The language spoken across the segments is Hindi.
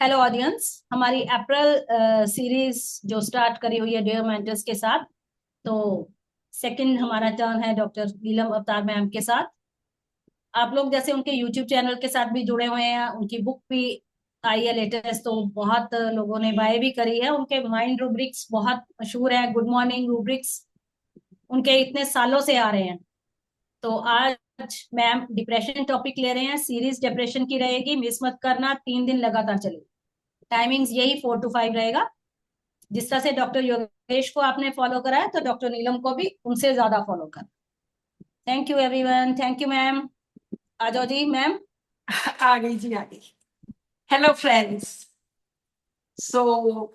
Hello audience. हमारी अप्रैल सीरीज जो स्टार्ट करी हुई है डियर मेंटर्स के साथ। तो सेकंड हमारा टर्न है डॉक्टर नीलम अवतार मैम के साथ। आप लोग जैसे उनके यूट्यूब चैनल के साथ भी जुड़े हुए हैं, उनकी बुक भी आई है लेटेस्ट, तो बहुत लोगों ने बाय भी करी है। उनके माइंड रूब्रिक्स बहुत मशहूर है, गुड मॉर्निंग रूब्रिक्स उनके इतने सालों से आ रहे हैं। तो आज मैम डिप्रेशन टॉपिक ले रहे हैं, सीरीज डिप्रेशन की रहेगी, मिस मत करना, 3 दिन लगातार चलेगी। टाइमिंग्स यही 4 to 5 रहेगा। जिस तरह से डॉक्टर योगेश को आपने फॉलो करा है, तो डॉक्टर नीलम को भी उनसे ज्यादा फॉलो कर। Thank you everyone. Thank you ma'am. आ जाओ जी मैम। आ गई जी, आ गई। Hello friends. सो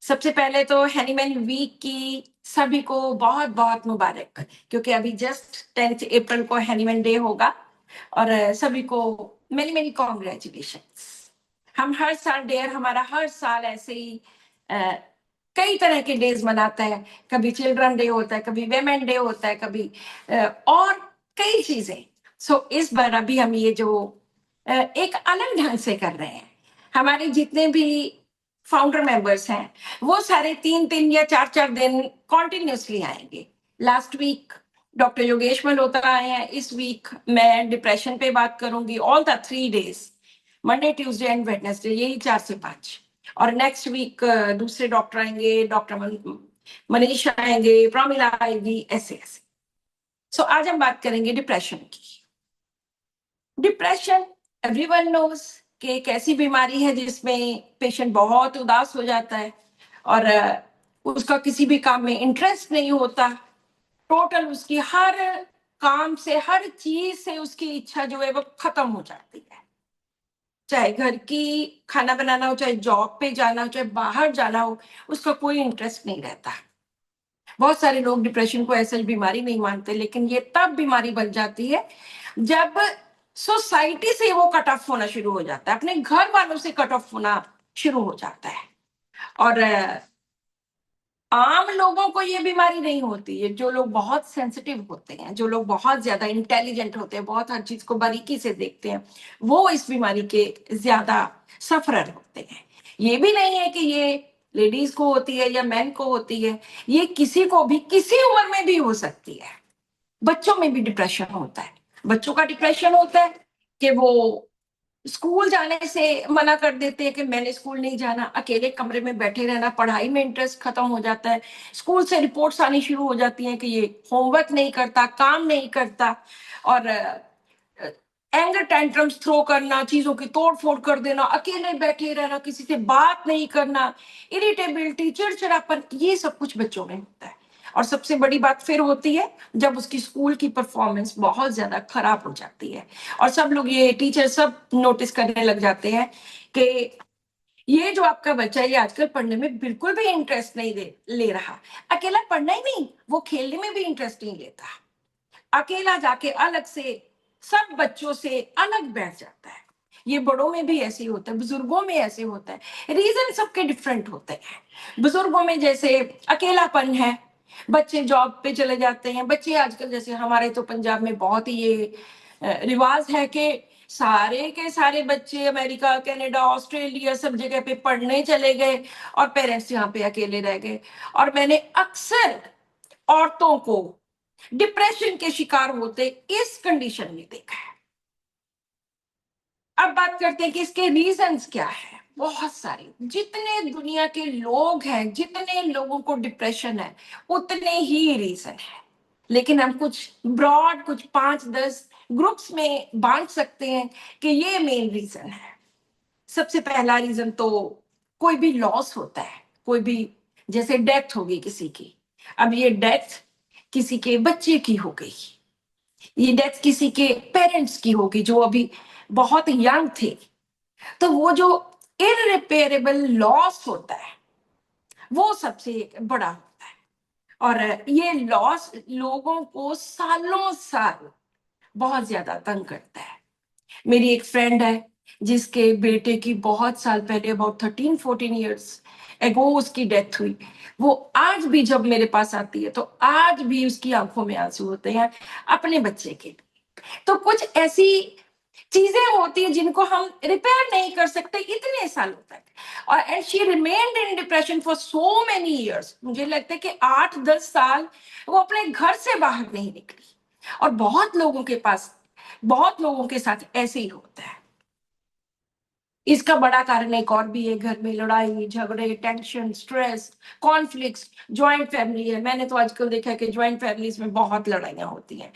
सबसे पहले तो हैनीमैन वीक की सभी को बहुत बहुत मुबारक, क्योंकि अभी जस्ट 10th अप्रैल को हैनीमैन डे होगा। और सभी को मेनी मेनी कॉन्ग्रेचुलेशंस। हम हर साल डेयर हमारा हर साल ऐसे ही अ, कई तरह के डेज मनाता है। कभी चिल्ड्रन डे होता है, कभी वेमेन डे होता है, कभी और कई चीजें। सो इस बार अभी हम ये जो एक अलग ढंग से कर रहे हैं। हमारे जितने भी फाउंडर मेंबर्स हैं वो सारे 3 3 या 4 4 दिन कॉन्टिन्यूसली आएंगे। Last week doctor Yogesh Malhotra आए हैं। इस वीक मैं डिप्रेशन पे बात करूंगी all the 3 days, Monday Tuesday and Wednesday, यही 4 से 5। और नेक्स्ट वीक दूसरे डॉक्टर आएंगे, डॉक्टर मनीषा आएंगे, प्रमिला आएगी, ऐसे ऐसे। सो आज हम बात करेंगे डिप्रेशन की। डिप्रेशन एवरीवन नोज कि एक ऐसी बीमारी है जिसमें पेशेंट बहुत उदास हो जाता है और उसका किसी भी काम में इंटरेस्ट नहीं होता। टोटल उसकी हर काम से, हर चीज से उसकी इच्छा जो है वो खत्म हो जाती है। चाहे घर की खाना बनाना हो, चाहे जॉब पे जाना हो, चाहे बाहर जाना हो, उसका कोई इंटरेस्ट नहीं रहता। बहुत सारे लोग डिप्रेशन को ऐसे बीमारी नहीं मानते, लेकिन ये तब बीमारी बन जाती है जब सोसाइटी से वो कट ऑफ होना शुरू हो जाता है, अपने घर वालों से कट ऑफ होना शुरू हो जाता है। और आम लोगों को ये बीमारी नहीं होती है। जो लोग बहुत सेंसिटिव होते हैं, जो लोग बहुत ज्यादा इंटेलिजेंट होते हैं, बहुत हर चीज को बारीकी से देखते हैं, वो इस बीमारी के ज्यादा सफरर होते हैं। ये भी नहीं है कि ये लेडीज को होती है या मैन को होती है, ये किसी को भी किसी उम्र में भी हो सकती है। बच्चों में भी डिप्रेशन होता है। बच्चों का डिप्रेशन होता है कि वो स्कूल जाने से मना कर देते हैं कि मैंने स्कूल नहीं जाना, अकेले कमरे में बैठे रहना, पढ़ाई में इंटरेस्ट खत्म हो जाता है। स्कूल से रिपोर्ट्स आनी शुरू हो जाती हैं कि ये होमवर्क नहीं करता, काम नहीं करता। और एंगर टैंट्रम्स थ्रो करना, चीजों की तोड़ फोड़ कर देना, अकेले बैठे रहना, किसी से बात नहीं करना, इरिटेबिलिटी, चिड़चिड़ापन, ये सब कुछ बच्चों में होता है। और सबसे बड़ी बात फिर होती है जब उसकी स्कूल की परफॉर्मेंस बहुत ज्यादा खराब हो जाती है। और सब लोग, ये टीचर सब नोटिस करने लग जाते हैं कि ये जो आपका बच्चा है, ये आजकल पढ़ने में बिल्कुल भी इंटरेस्ट नहीं ले रहा। अकेला पढ़ना ही नहीं, वो खेलने में भी इंटरेस्ट नहीं लेता। अकेला जाके अलग से सब बच्चों से अलग बैठ जाता है। ये बड़ों में भी ऐसे ही होता है, बुजुर्गों में ऐसे होता है। रीजन सबके डिफरेंट होते हैं। बुजुर्गों में जैसे अकेलापन है, बच्चे जॉब पे चले जाते हैं। बच्चे आजकल, जैसे हमारे तो पंजाब में बहुत ही ये रिवाज है कि सारे के सारे बच्चे अमेरिका, कनाडा, ऑस्ट्रेलिया सब जगह पे पढ़ने चले गए और पेरेंट्स यहाँ पे अकेले रह गए। और मैंने अक्सर औरतों को डिप्रेशन के शिकार होते इस कंडीशन में देखा है। अब बात करते हैं कि इसके रीजंस क्या है। बहुत सारे, जितने दुनिया के लोग हैं, जितने लोगों को डिप्रेशन है, उतने ही रीजन है। लेकिन हम कुछ ब्रॉड, कुछ 5 10 ग्रुप्स में बांट सकते हैं कि ये मेन रीजन है। सबसे पहला रीजन तो कोई भी लॉस होता है, कोई भी, जैसे डेथ होगी किसी की। अब ये डेथ किसी के बच्चे की हो गई, ये डेथ किसी के पेरेंट्स की होगी जो अभी बहुत यंग थे, तो वो जो इररिपेयरेबल लॉस होता है वो सबसे बड़ा होता है। और ये लॉस लोगों को सालों साल बहुत ज्यादा तंग करता है। मेरी एक फ्रेंड है जिसके बेटे की बहुत साल पहले, अबाउट 13 14 ईयर्स एगो उसकी डेथ हुई। वो आज भी जब मेरे पास आती है तो आज भी उसकी आंखों में आंसू होते हैं अपने बच्चे के। तो कुछ ऐसी चीजें होती है जिनको हम रिपेयर नहीं कर सकते इतने सालों तक। और and she remained in depression for so many years, मुझे लगता है कि 8-10 साल वो अपने घर से बाहर नहीं निकली। और बहुत लोगों के साथ ऐसे ही होता है। इसका बड़ा कारण एक और भी है, घर में लड़ाई झगड़े, tension, stress, conflicts, joint family है। मैंने तो आजकल देखा है कि ज्वाइंट फैमिलीज में बहुत लड़ाइयां होती हैं।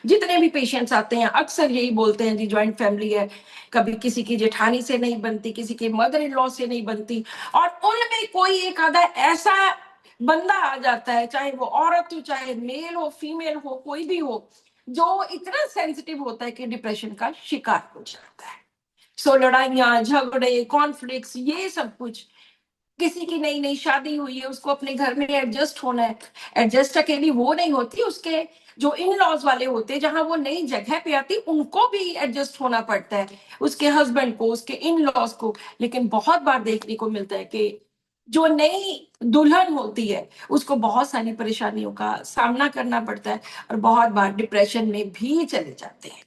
जितने भी पेशेंट्स आते हैं अक्सर यही बोलते हैं जी ज्वाइंट फैमिली है, कभी किसी की जेठानी से नहीं बनती, किसी के मदर इन लॉ से नहीं बनती, और उनमें कोई एक आधा ऐसा बंदा आ जाता है, चाहे वो औरत हो, चाहे मेल हो, फीमेल हो, कोई भी हो, जो इतना सेंसिटिव होता है कि डिप्रेशन का शिकार हो जाता है। सो लड़ाइयां झगड़े कॉन्फ्लिक्ट्स ये सब कुछ। किसी की नई नई शादी हुई है, उसको अपने घर में एडजस्ट होना है। एडजस्ट अकेली वो नहीं होती, उसके जो इन लॉज वाले होते हैं, जहां वो नई जगह पे आती, उनको भी एडजस्ट होना पड़ता है, उसके हस्बैंड को, उसके इन लॉज को। लेकिन बहुत बार देखने को मिलता है कि जो नई दुल्हन होती है उसको बहुत सारी परेशानियों का सामना करना पड़ता है, और बहुत बार डिप्रेशन में भी चले जाते हैं,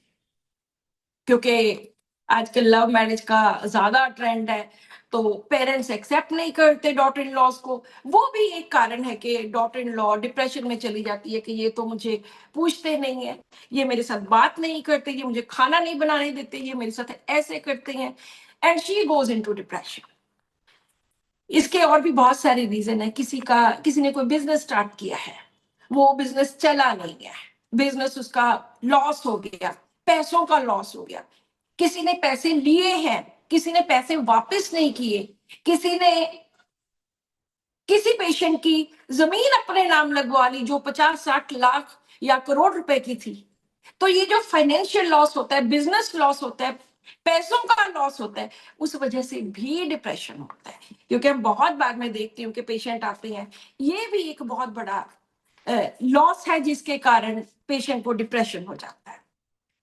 क्योंकि आजकल लव मैरिज का ज्यादा ट्रेंड है। तो पेरेंट्स एक्सेप्ट नहीं करते डॉटर इन लॉज को। वो भी एक कारण है कि डॉटर इन लॉ डिप्रेशन में चली जाती है कि ये तो मुझे पूछते नहीं है, ये मेरे साथ बात नहीं करते, ये मुझे खाना नहीं बनाने देते, ये मेरे साथ ऐसे करते हैं, and she goes into depression. इसके और भी बहुत सारे रीजन है। किसी ने कोई बिजनेस स्टार्ट किया है, वो बिजनेस चला नहीं गया, बिजनेस उसका लॉस हो गया, पैसों का लॉस हो गया। किसी ने पैसे लिए हैं, किसी ने पैसे वापस नहीं किए, किसी ने किसी पेशेंट की जमीन अपने नाम लगवा ली जो 50-60 लाख या करोड़ रुपए की थी। तो ये जो फाइनेंशियल लॉस होता है, बिजनेस लॉस होता है, पैसों का लॉस होता है, उस वजह से भी डिप्रेशन होता है। क्योंकि हम बहुत बार मैं देखती हूँ कि पेशेंट आते हैं, ये भी एक बहुत बड़ा लॉस है जिसके कारण पेशेंट को डिप्रेशन हो जाता है।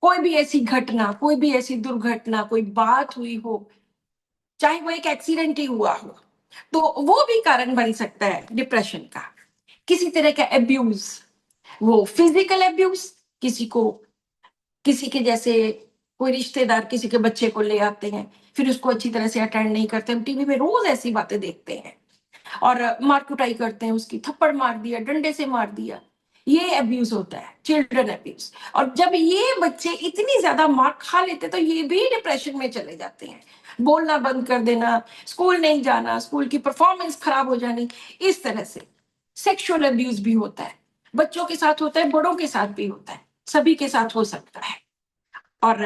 कोई भी ऐसी घटना, कोई भी ऐसी दुर्घटना, कोई बात हुई हो, चाहे वो एक एक्सीडेंट ही हुआ हो, तो वो भी कारण बन सकता है डिप्रेशन का। किसी तरह का एब्यूज, वो फिजिकल एब्यूज, किसी को किसी के जैसे कोई रिश्तेदार किसी के बच्चे को ले आते हैं, फिर उसको अच्छी तरह से अटेंड नहीं करते। हम टीवी में रोज ऐसी बातें देखते हैं, और मार कुटाई करते हैं उसकी, थप्पड़ मार दिया, डंडे से मार दिया। ये अब्यूज होता है, चिल्ड्रन अब्यूज। और जब ये बच्चे इतनी ज्यादा मार खा लेते तो ये भी डिप्रेशन में चले जाते हैं। बोलना बंद कर देना, स्कूल नहीं जाना, स्कूल की परफॉर्मेंस खराब हो जानी, इस तरह से। सेक्सुअल अब्यूज भी होता है, बच्चों के साथ होता है, बड़ों के साथ भी होता है, सभी के साथ हो सकता है। और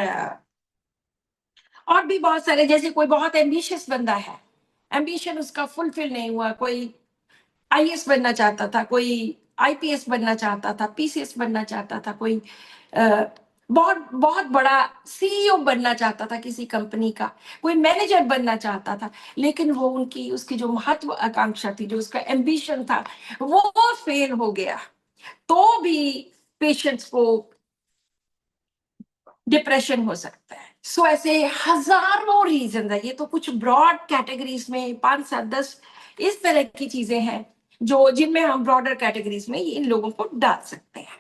और भी बहुत सारे, जैसे कोई बहुत एम्बिशियस बंदा है, एम्बिशन उसका फुलफिल नहीं हुआ, कोई आईएएस बनना चाहता था, कोई आईपीएस बनना चाहता था, पीसीएस बनना चाहता था, कोई बहुत बहुत बड़ा सीईओ बनना चाहता था किसी कंपनी का, कोई मैनेजर बनना चाहता था, लेकिन वो उसकी जो महत्व आकांक्षा थी, जो उसका एम्बिशन था, वो फेल हो गया। तो भी पेशेंट्स को डिप्रेशन हो सकता है। सो ऐसे हजारों रीजन है। ये तो कुछ ब्रॉड कैटेगरीज में 5-7-10 इस तरह की चीजें हैं जो जिनमें हम ब्रॉडर कैटेगरीज में इन लोगों को डाल सकते हैं।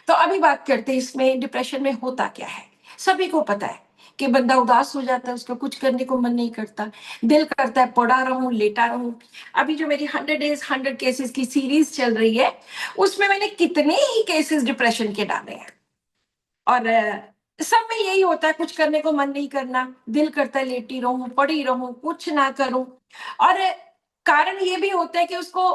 तो अभी बात करते हैं इसमें डिप्रेशन में होता क्या है। सभी को पता है कि बंदा उदास हो जाता है, उसका कुछ करने को मन नहीं करता, दिल करता है पड़ा रहूं, लेटा रहूं। अभी जो मेरी 100 days 100 केसेस की सीरीज चल रही है, उसमें मैंने कितने ही केसेस डिप्रेशन के डाले हैं। और सब में यही होता है, कुछ करने को मन नहीं करना, दिल करता है लेटी रहूं, पड़ी रहूं, कुछ ना करूं। और कारण ये भी होता है कि उसको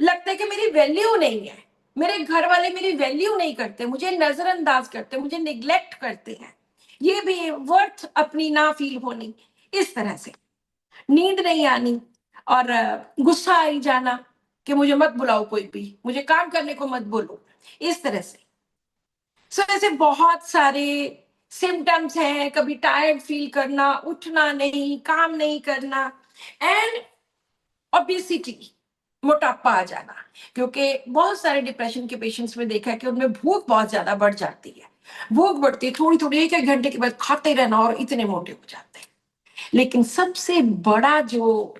लगता है कि मेरी वैल्यू नहीं है, मेरे घर वाले मेरी वैल्यू नहीं करते, मुझे नजरअंदाज करते, मुझे निग्लेक्ट करते हैं। ये भी वर्थ अपनी ना फील होनी, इस तरह से। नींद नहीं आनी, और गुस्सा आई जाना कि मुझे मत बुलाओ, कोई भी मुझे काम करने को मत बोलो, इस तरह से। सो ऐसे बहुत सारे सिम्टम्स हैं। कभी टायर्ड फील करना, उठना नहीं, काम नहीं करना, एंड ओबेसिटी, मोटापा आ जाना। क्योंकि बहुत सारे डिप्रेशन के पेशेंट्स में देखा है कि उनमें भूख बहुत ज्यादा बढ़ जाती है, भूख बढ़ती है, थोड़ी थोड़ी 1-1 घंटे के बाद खाते रहना, और इतने मोटे हो जाते हैं। लेकिन सबसे बड़ा जो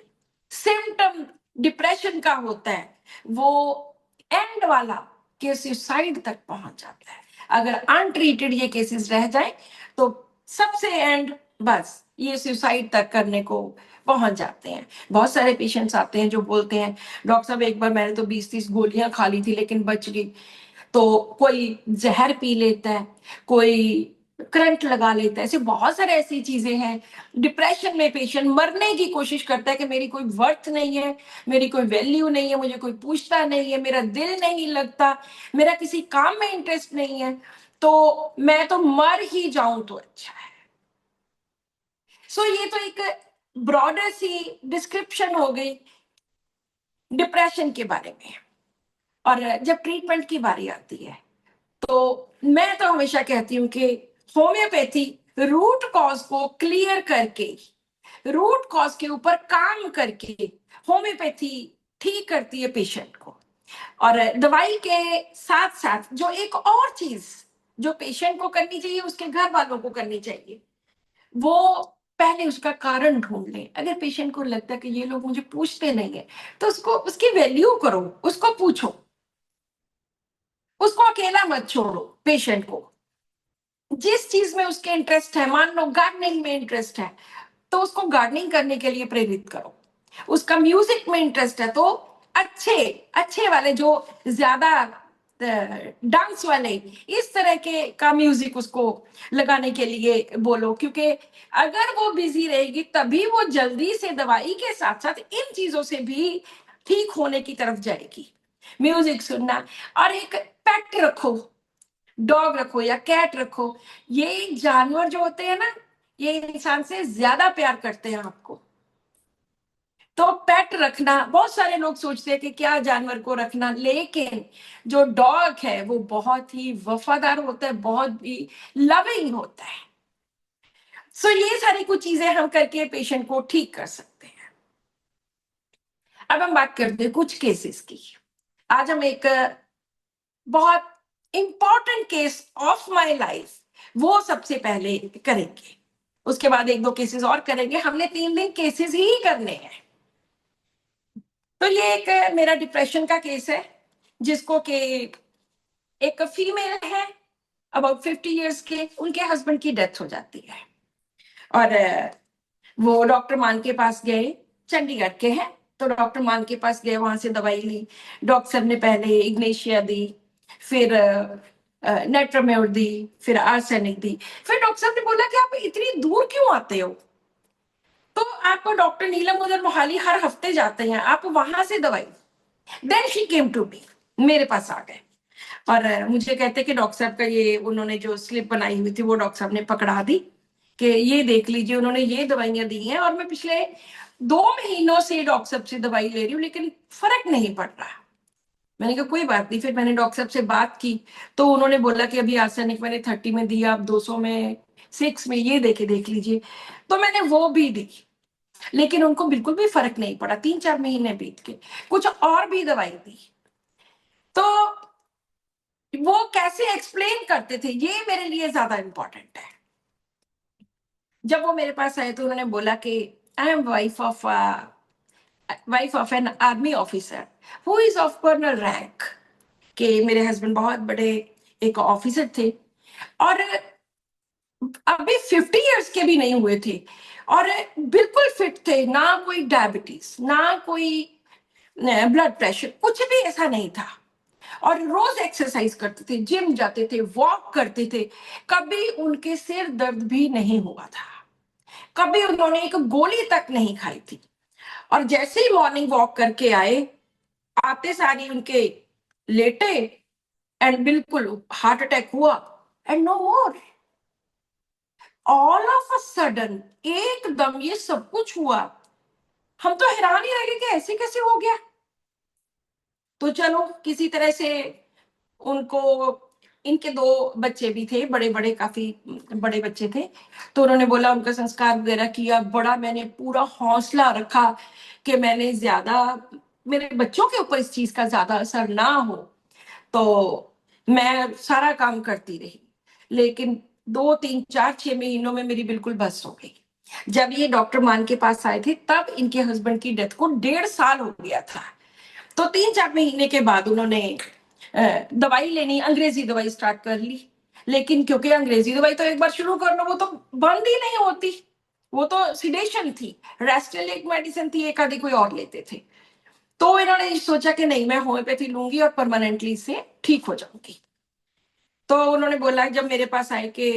सिम्टम डिप्रेशन का होता है, वो एंड वाला के सुसाइड तक पहुंच जाता है। अगर अनट्रीटेड ये केसेस रह जाए तो सबसे एंड बस ये सुसाइड तक करने को पहुंच जाते हैं। बहुत सारे पेशेंट्स आते हैं जो बोलते हैं डॉक्टर साहब एक बार मैंने तो 20-30 गोलियां खा ली थी लेकिन बच गई। तो कोई जहर पी लेता है, कोई करंट लगा लेता है, ऐसे बहुत सारे ऐसी चीजें हैं। डिप्रेशन में पेशेंट मरने की कोशिश करता है कि मेरी कोई वर्थ नहीं है, मेरी कोई वैल्यू नहीं है, मुझे कोई पूछता नहीं है, मेरा दिल नहीं लगता, मेरा किसी काम में इंटरेस्ट नहीं है, तो मैं तो मर ही जाऊं तो अच्छा है। सो ये तो एक ब्रॉडर सी डिस्क्रिप्शन हो गई डिप्रेशन के बारे में। और जब ट्रीटमेंट की बारी आती है तो मैं तो हमेशा कहती हूँ कि होम्योपैथी रूट कॉज को क्लियर करके, रूट कॉज के ऊपर काम करके होम्योपैथी ठीक करती है पेशेंट को। और दवाई के साथ साथ जो एक और चीज जो पेशेंट को करनी चाहिए उसके घर वालों को करनी चाहिए, वो पहले उसका कारण ढूंढ लें। अगर पेशेंट को लगता है कि ये लोग मुझे पूछते नहीं है तो उसको उसकी वैल्यू करो, उसको पूछो, उसको अकेला मत छोड़ो। पेशेंट को जिस चीज में उसके इंटरेस्ट है, मान लो गार्डनिंग में इंटरेस्ट है तो उसको गार्डनिंग करने के लिए प्रेरित करो। उसका म्यूजिक में इंटरेस्ट है तो अच्छे अच्छे वाले जो ज्यादा डांस वाले इस तरह के का म्यूजिक उसको लगाने के लिए बोलो, क्योंकि अगर वो बिजी रहेगी तभी वो जल्दी से दवाई के साथ साथ इन चीजों से भी ठीक होने की तरफ जाएगी। म्यूजिक सुनना। और एक पेट रखो, डॉग रखो या कैट रखो। ये जानवर जो होते हैं ना, ये इंसान से ज्यादा प्यार करते हैं आपको। तो पेट रखना, बहुत सारे लोग सोचते हैं कि क्या जानवर को रखना, लेकिन जो डॉग है वो बहुत ही वफादार होता है, बहुत ही लविंग होता है। सो ये सारी कुछ चीजें हम करके पेशेंट को ठीक कर सकते हैं। अब हम बात करते हैं कुछ केसेस की। आज हम एक बहुत important case of my life वो सबसे पहले करेंगे, उसके बाद एक दो केसेस और करेंगे। हमने 3 दिन केसेस ही करने हैं। तो ये एक मेरा डिप्रेशन का केस है जिसको कि एक फीमेल है अबाउट 50 इयर्स के, उनके हस्बैंड की डेथ हो जाती है और वो डॉक्टर मान के पास गए, चंडीगढ़ के हैं। तो डॉक्टर मान के पास गए, वहां से दवाई ली। डॉक्टर साहब ने पहले इग्नेशिया दी, फिर नेट्रोम्योर दी, फिर आर्सेनिक दी। फिर डॉक्टर साहब ने बोला कि आप इतनी दूर क्यों आते हो, तो आपको डॉक्टर नीलम उधर मोहाली हर हफ्ते जाते हैं, आप वहां से दवाई। Then she came to me, मेरे पास आ गए और मुझे कहते कि डॉक्टर साहब का ये उन्होंने जो स्लिप बनाई हुई थी वो डॉक्टर साहब ने पकड़ा दी कि ये देख लीजिए उन्होंने ये दवाइयां दी हैं और मैं पिछले 2 महीनों से डॉक्टर साहब से दवाई ले रही हूँ लेकिन फर्क नहीं पड़ रहा। मैंने कहा कोई बात नहीं। फिर मैंने डॉक्टर साहब से बात की तो उन्होंने बोला कि अभी आर्सेनिक मैंने 30 में दी, आप 200 में 6 में ये देख लीजिए। तो मैंने वो भी दी लेकिन उनको बिल्कुल भी फर्क नहीं पड़ा। 3-4 महीने बीत के कुछ और भी दवाई दी। तो वो कैसे एक्सप्लेन करते थे ये मेरे लिए ज्यादा इंपॉर्टेंट है। जब वो मेरे पास आए तो उन्होंने बोला कि I am wife of an army officer who is of colonel rank, कि मेरे हस्बैंड बहुत बड़े एक ऑफिसर थे और अभी 50 इयर्स के भी नहीं हुए थे और बिल्कुल फिट थे, ना कोई डायबिटीज ना कोई ब्लड प्रेशर, कुछ भी ऐसा नहीं था। और रोज एक्सरसाइज करते थे, जिम जाते थे, वॉक करते थे, कभी उनके सिर दर्द भी नहीं हुआ था, कभी उन्होंने एक गोली तक नहीं खाई थी। और जैसे ही मॉर्निंग वॉक करके आए, आते सारी उनके लेटे एंड बिल्कुल हार्ट अटैक हुआ and no more. All of a sudden एकदम ये सब कुछ हुआ। हम तो हैरान ही रह गए कि ऐसे कैसे हो गया। तो चलो किसी तरह से उनको, इनके 2 बच्चे भी थे, बड़े बड़े काफी बड़े बच्चे थे, तो उन्होंने बोला उनका संस्कार वगैरह किया। बड़ा मैंने पूरा हौसला रखा कि मैंने ज्यादा मेरे बच्चों के ऊपर इस चीज का ज्यादा असर ना हो, तो मैं सारा काम करती रही। लेकिन 2-3-4-6 महीनों में मेरी बिल्कुल बस हो गई। जब ये डॉक्टर मान के पास आए थे तब इनके हस्बैंड की डेथ को 1.5 साल हो गया था। तो 3-4 महीने के बाद उन्होंने दवाई लेनी, अंग्रेजी दवाई स्टार्ट कर ली। लेकिन क्योंकि अंग्रेजी दवाई तो एक बार शुरू कर लो वो तो बंद ही नहीं होती, वो तो सिडेशन थी, रेस्टल एक मेडिसिन थी, एक आधी कोई और लेते थे। तो इन्होंने सोचा कि नहीं मैं होम्योपैथी लूंगी और परमानेंटली से ठीक हो जाऊंगी। तो उन्होंने बोला जब मेरे पास आए कि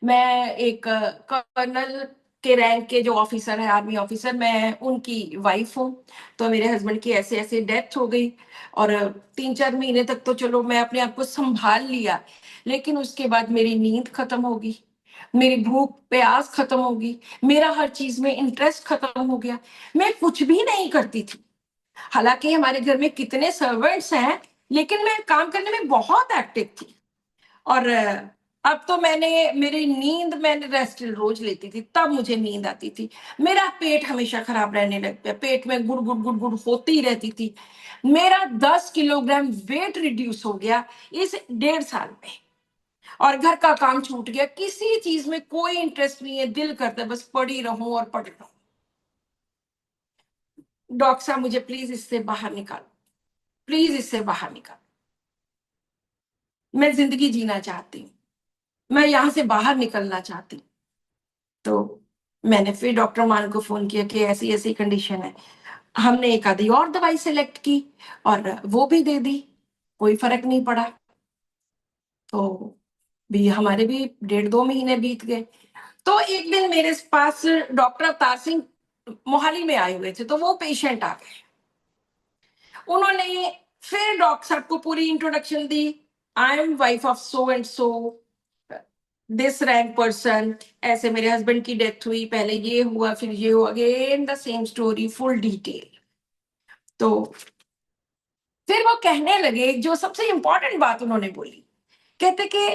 मैं एक कर्नल के रैंक के जो ऑफिसर है, आर्मी ऑफिसर, मैं उनकी वाइफ हूँ, तो मेरे हस्बैंड की ऐसे ऐसे डेथ हो गई और 3-4 महीने तक तो चलो मैं अपने आप को संभाल लिया, लेकिन उसके बाद मेरी नींद खत्म होगी, मेरी भूख प्यास खत्म होगी, मेरा हर चीज में इंटरेस्ट खत्म हो गया, मैं कुछ भी नहीं करती थी। हालांकि हमारे घर में कितने सर्वेंट्स हैं, लेकिन मैं काम करने में बहुत एक्टिव थी। और अब तो मेरी नींद मैंने रेस्टिल रोज लेती थी, तब मुझे नींद आती थी। मेरा पेट हमेशा खराब रहने लग गया, पेट में गुड़ गुड़ गुड़ गुड़ होती रहती थी। मेरा 10 किलोग्राम वेट रिड्यूस हो गया इस 1.5 साल में। और घर का काम छूट गया, किसी चीज में कोई इंटरेस्ट नहीं है, दिल करता है बस पड़ी रहूं और पढ़ रहूं। डॉक्टर साहब मुझे प्लीज इससे बाहर निकालो, प्लीज इससे बाहर निकालो, मैं जिंदगी जीना चाहती हूँ, मैं यहाँ से बाहर निकलना चाहती हूँ। तो मैंने फिर डॉक्टर मान को फोन किया कि ऐसी ऐसी कंडीशन है। हमने एक आधी और दवाई सेलेक्ट की और वो भी दे दी, कोई फर्क नहीं पड़ा। तो भी हमारे भी 1.5-2 महीने बीत गए। तो एक दिन मेरे पास डॉक्टर अवतार सिंह मोहाली में आए हुए थे, तो वो पेशेंट आ गए। उन्होंने फिर डॉक्टर साहब को पूरी introduction the, I am wife of so and so, this rank person, ऐसे मेरे हस्बैंड की डेथ हुई, पहले ये हुआ फिर ये हुआ, again the same story, full detail. तो फिर वो कहने लगे, जो सबसे इंपॉर्टेंट बात उन्होंने बोली, कहते कि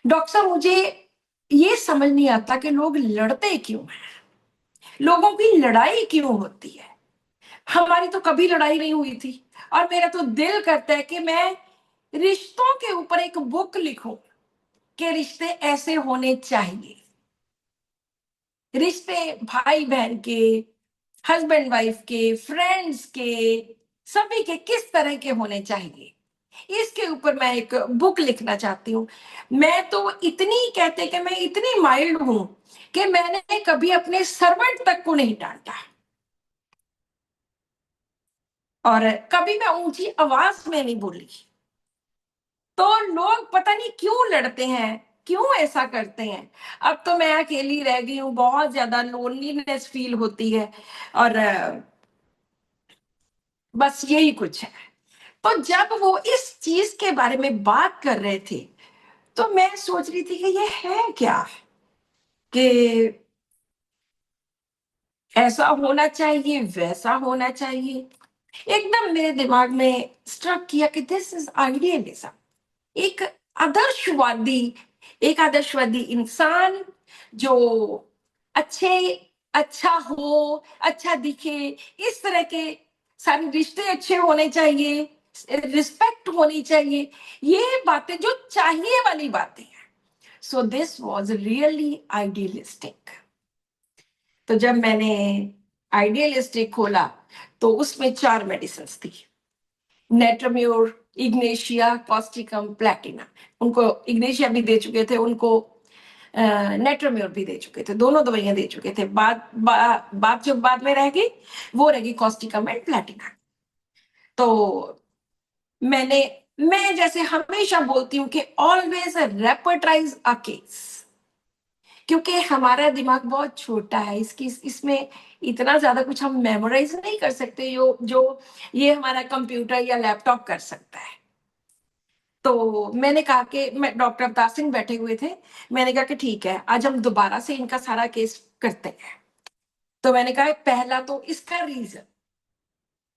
डॉक्टर साहब मुझे ये समझ नहीं आता कि लोग लड़ते क्यों हैं, लोगों की लड़ाई क्यों होती है, हमारी तो कभी लड़ाई नहीं हुई थी। और मेरा तो दिल करता है कि मैं रिश्तों के ऊपर एक बुक लिखूं कि रिश्ते ऐसे होने चाहिए, रिश्ते भाई बहन के, हस्बैंड वाइफ के, फ्रेंड्स के, सभी के किस तरह के होने चाहिए, इसके ऊपर मैं एक बुक लिखना चाहती हूँ। मैं तो इतनी, कहते कि मैं इतनी माइल्ड हूं कि मैंने कभी अपने सर्वेंट तक को नहीं डांटा, और कभी मैं ऊंची आवाज में नहीं बोली। तो लोग पता नहीं क्यों लड़ते हैं, क्यों ऐसा करते हैं। अब तो मैं अकेली रह गई हूँ, बहुत ज्यादा लोनलीनेस फील होती है, और बस यही कुछ है। तो जब वो इस चीज के बारे में बात कर रहे थे, तो मैं सोच रही थी कि ये है क्या, कि ऐसा होना चाहिए वैसा होना चाहिए। एकदम मेरे दिमाग में स्ट्रक किया कि दिस इज आइडियलिज्म। एक आदर्शवादी, एक आदर्शवादी इंसान जो अच्छे, अच्छा हो, अच्छा दिखे, इस तरह के सारे रिश्ते अच्छे होने चाहिए, रिस्पेक्ट होनी चाहिए, ये बातें जो चाहिए वाली बातें हैं। So this was really idealistic. तो जब मैंने आइडियलिस्टिक खोला, तो उसमें 4 मेडिसिन थी, नेट्रम्योर, इग्नेशिया, कॉस्टिकम, प्लैटिना। उनको इग्नेशिया भी दे चुके थे, उनको नेट्रम्योर भी दे चुके थे, दोनों दवाइयां दे चुके थे। बात जो बाद में रह गई वो रहेगी कॉस्टिकम एंड प्लैटिना। तो मैंने, मैं जैसे हमेशा बोलती हूँ कि ऑलवेज रेपर्टाइज अ केस, क्योंकि हमारा दिमाग बहुत छोटा है, इसकी इसमें इतना ज्यादा कुछ हम मेमोराइज नहीं कर सकते जो ये हमारा कंप्यूटर या लैपटॉप कर सकता है। तो मैंने कहा कि, मैं डॉक्टर अवतार सिंह बैठे हुए थे, मैंने कहा कि ठीक है आज हम दोबारा से इनका सारा केस करते हैं। तो मैंने कहा पहला तो इसका रीजन,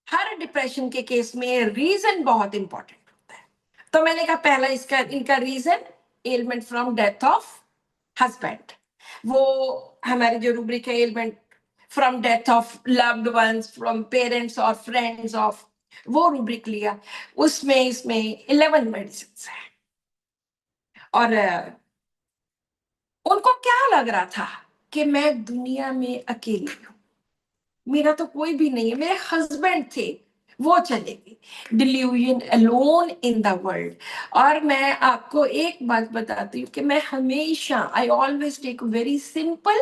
हर डिप्रेशन के केस में रीजन बहुत इंपॉर्टेंट होता है। तो मैंने कहा पहला इसका, इनका reason element from death of husband, वो हमारे जो रूब्रिक है element from death of loved ones, from parents और फ्रेंड्स ऑफ, वो रूब्रिक लिया। उसमें इसमें 11 मेडिसिन है। और उनको क्या लग रहा था कि मैं दुनिया में अकेली हूं, मेरा तो कोई भी नहीं है, मेरे हस्बैंड थे, वो चलेगी, delusion alone in the world. और मैं आपको एक बात बताती हूँ कि मैं हमेशा, I always take very simple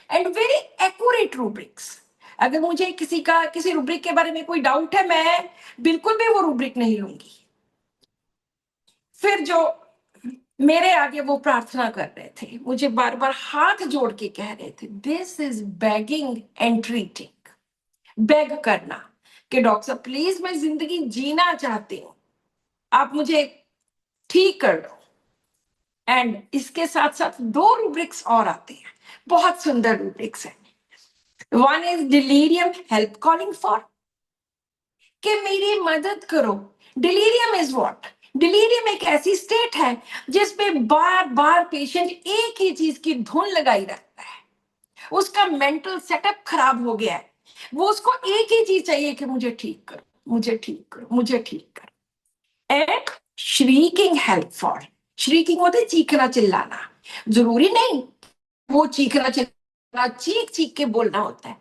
and very accurate rubrics. अगर मुझे किसी रूब्रिक के बारे में कोई डाउट है, मैं बिल्कुल भी वो रूब्रिक नहीं लूंगी। फिर जो मेरे आगे वो प्रार्थना कर रहे थे, मुझे बार बार हाथ जोड़ के कह रहे थे, this is begging and treating. Beg करना कि डॉक्टर साहब प्लीज मैं जिंदगी जीना चाहती हूँ, आप मुझे ठीक कर दो। एंड इसके साथ साथ दो रूब्रिक्स और आते हैं, बहुत सुंदर रूब्रिक्स है। One is delirium help calling for, कि मेरी मदद करो। Delirium is what? डिलीरियम एक ऐसी स्टेट है जिसमें बार बार पेशेंट एक ही चीज की धुन लगाई रहता है, उसका मेंटल सेटअप खराब हो गया है, वो उसको एक ही चीज चाहिए कि मुझे ठीक करो, मुझे ठीक करो, मुझे ठीक करो। And shrieking help for, shrieking होता है चीखना चिल्लाना, जरूरी नहीं वो चीखना चिल्लाना चीख चीख के बोलना होता है,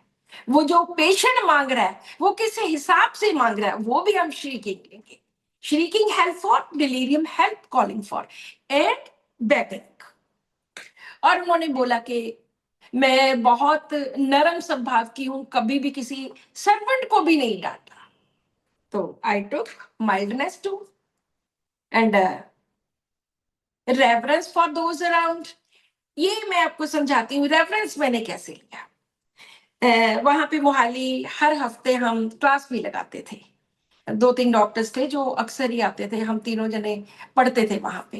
वो जो पेशेंट मांग रहा है वो किस हिसाब से मांग रहा है वो भी हम श्रीकिंग लेंगे। Shrieking help for, delirium help calling for, and begging. और उन्होंने बोला कि मैं बहुत नरम स्वभाव की हूं, कभी भी किसी सर्वेंट को भी नहीं डांटा। तो I took mildness too and reverence for those around. ये मैं आपको समझाती हूँ रेफरेंस मैंने कैसे लिया। वहां पे मोहाली हर हफ्ते हम क्लास भी लगाते थे, दो तीन डॉक्टर्स थे जो अक्सर ही आते थे, हम तीनों जने पढ़ते थे वहां पे।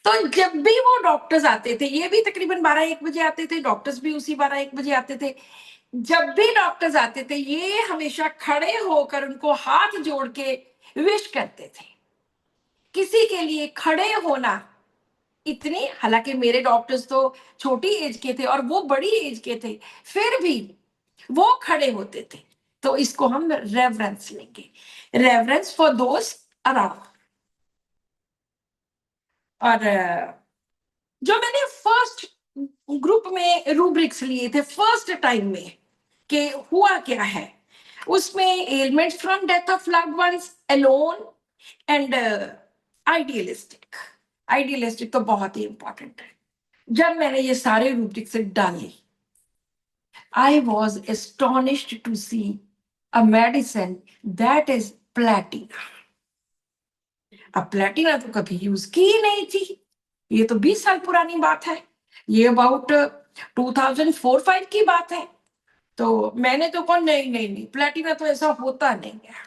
तो जब भी वो डॉक्टर्स आते थे, ये भी तकरीबन 12-1 बजे आते थे, डॉक्टर्स भी उसी 12-1 बजे आते थे। जब भी डॉक्टर्स आते थे ये हमेशा खड़े होकर उनको हाथ जोड़ के विश करते थे। किसी के लिए खड़े होना इतनी, हालांकि मेरे डॉक्टर्स तो छोटी एज के थे और वो बड़ी एज के थे, फिर भी वो खड़े होते थे। तो इसको हम रेवरेंस लेंगे, रेवरेंस फॉर दोस अराउंड। और जो मैंने फर्स्ट ग्रुप में रूब्रिक्स लिए थे फर्स्ट टाइम में कि हुआ क्या है, उसमें elements from death of loved once, alone and idealistic. Idealistic तो बहुत ही इंपॉर्टेंट है। जब मैंने ये सारे रूब्रिक्स डाले, I was astonished to see a medicine that is platina. अब प्लेटिना तो कभी यूज की ही नहीं थी, ये तो 20 साल पुरानी बात है, ये अबाउट 2004-5 की बात है। तो मैंने तो कहा नहीं नहीं नहीं, प्लेटिना तो ऐसा होता नहीं है,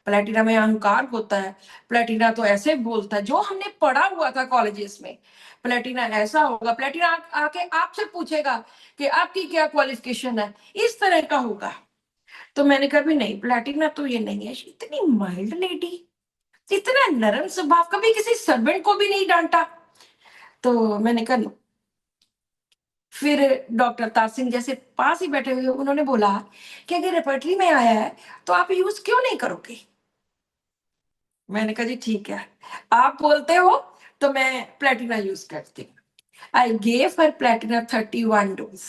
प्लेटिना में अहंकार होता है, प्लेटिना तो ऐसे बोलता है, जो हमने पढ़ा हुआ था कॉलेजेस में, प्लेटिना ऐसा होगा, प्लेटिना आके आपसे पूछेगा कि आपकी क्या क्वालिफिकेशन है, इस तरह का होगा। तो मैंने कहा भी नहीं, प्लेटिना तो ये नहीं है, इतनी माइल्ड लेडी, इतना नरम स्वभाव, कभी किसी सर्वेंट को भी नहीं डांटा। तो मैंने कहा no। फिर डॉक्टर तार सिंह जैसे पास ही बैठे हुए, उन्होंने बोला कि अगर रेपर्टरी में आया है तो आप यूज क्यों नहीं करोगे। मैंने कहा जी ठीक है, आप बोलते हो तो मैं प्लेटिना यूज करती हूँ। I gave her Platina 31 dose.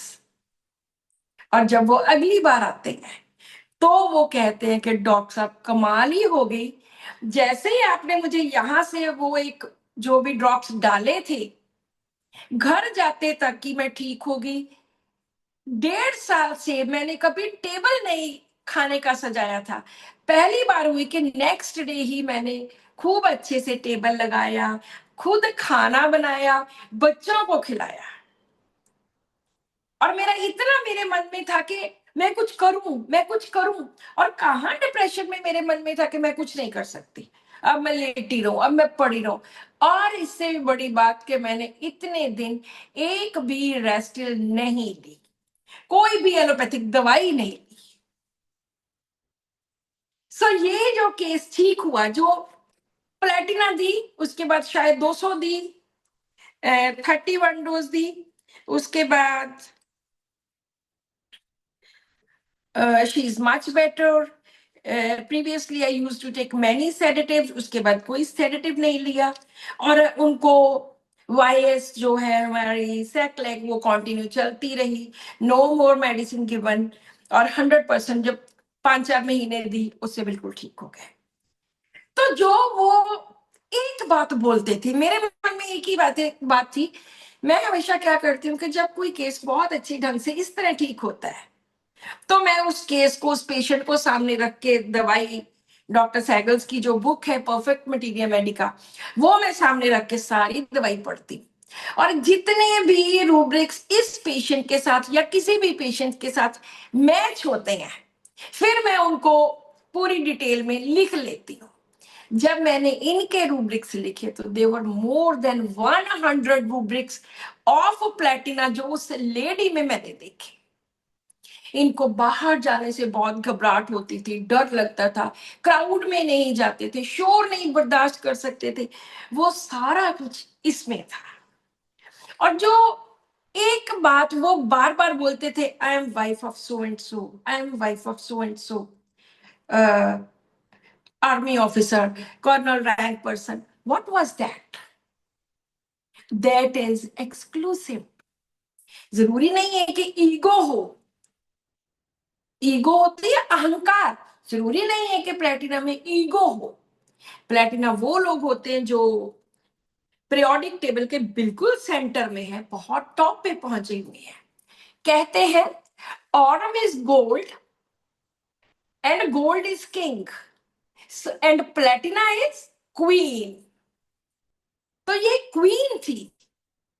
और जब वो अगली बार आते हैं तो वो कहते हैं कि डॉक्टर साहब कमाल ही हो गई, जैसे ही आपने मुझे यहां से वो एक जो भी ड्रॉप्स डाले थे, घर जाते तक कि मैं ठीक होगी। 1.5 साल से मैंने कभी टेबल नहीं खाने का सजाया था, पहली बार हुई कि नेक्स्ट डे ही मैंने खूब अच्छे से टेबल लगाया, खुद खाना बनाया, बच्चों को खिलाया। और मेरा इतना मेरे मन में था कि मैं कुछ करूं, मैं कुछ करूं। और कहां डिप्रेशन में मेरे मन में था कि मैं कुछ नहीं कर सकती, अब मैं लेटी रहूं, अब मैं पड़ी रहूं। और इससे भी बड़ी बात कि मैंने इतने दिन एक भी रेस्ट नहीं ली, कोई भी एलोपैथिक दवाई नहीं ली। सो ये जो केस ठीक हुआ, जो प्लेटिना दी, उसके बाद शायद 200 दी, 31 डोज दी, उसके बाद she is much better. Previously I use to take many sedatives, उसके बाद कोई सेडेटिव नहीं लिया। और उनको वाईएस जो है हमारी सेकलेग वो कंटिन्यू चलती रही, नो मोर मेडिसिन गिवन। और 100% जब 5-4 महीने दी, उससे बिल्कुल ठीक हो गए। तो जो वो एक बात बोलते थे, मेरे मन में एक ही बात थी। मैं हमेशा क्या करती हूँ कि जब कोई केस बहुत अच्छी ढंग से इस तरह ठीक होता है, तो मैं उस केस को, उस पेशेंट को सामने रख के दवाई, डॉक्टर सैगल्स की जो बुक है परफेक्ट मटीरिया मेडिका, वो मैं सामने रख के सारी दवाई पढ़ती हूँ। और जितने भी रूब्रिक्स इस पेशेंट के साथ या किसी भी पेशेंट के साथ मैच होते हैं, फिर मैं उनको पूरी डिटेल में लिख लेती हूँ। जब मैंने इनके रूब्रिक्स लिखे तो there were more than 100 rubrics of platina जो उस लेडी में मैंने देखे। इनको बाहर जाने से बहुत घबराहट होती थी, डर लगता था, क्राउड में नहीं जाते थे, शोर नहीं बर्दाश्त कर सकते थे, वो सारा कुछ इसमें था। और जो एक बात वो बार बार बोलते थे, I am wife of so and so, I am wife of so and so army officer, colonel rank person, what was that? That is exclusive. जरूरी नहीं है कि ईगो हो, ईगो होती है अहंकार, जरूरी नहीं है कि प्लेटिना में ईगो हो। प्लेटिना वो लोग होते हैं जो पीरियोडिक टेबल के बिल्कुल सेंटर में है, बहुत टॉप पे पहुंचे हुए हैं। कहते हैं Aurum is gold and gold is king and Platina is queen. तो ये क्वीन थी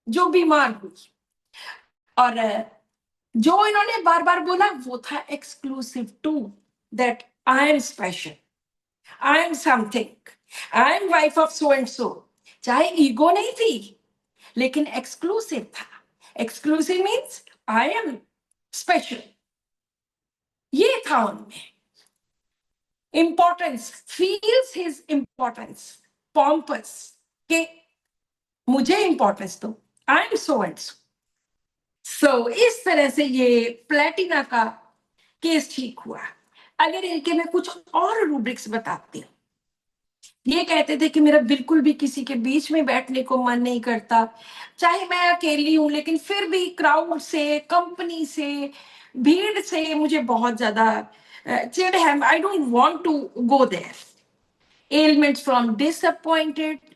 जो बीमार हुई, और जो इन्होंने बार बार बोला वो था exclusive to, that I am special, I am something, I am wife of so and so. चाहे ईगो नहीं थी, लेकिन एक्सक्लूसिव था। Exclusive means I am special, ये था उनमें। Importance, feels his importance, pompous, के मुझे इंपॉर्टेंस दो, आई एम सो एंड सो। सो इस तरह से ये प्लेटिना का केस ठीक हुआ। अगर इनके मैं कुछ और रूब्रिक्स बताती हूँ, ये कहते थे कि मेरा बिल्कुल भी किसी के बीच में बैठने को मन नहीं करता, चाहे मैं अकेली हूं, लेकिन फिर भी क्राउड से, कंपनी से, भीड़ से मुझे बहुत ज्यादा चिढ़ है, I don't want to go there. ailments from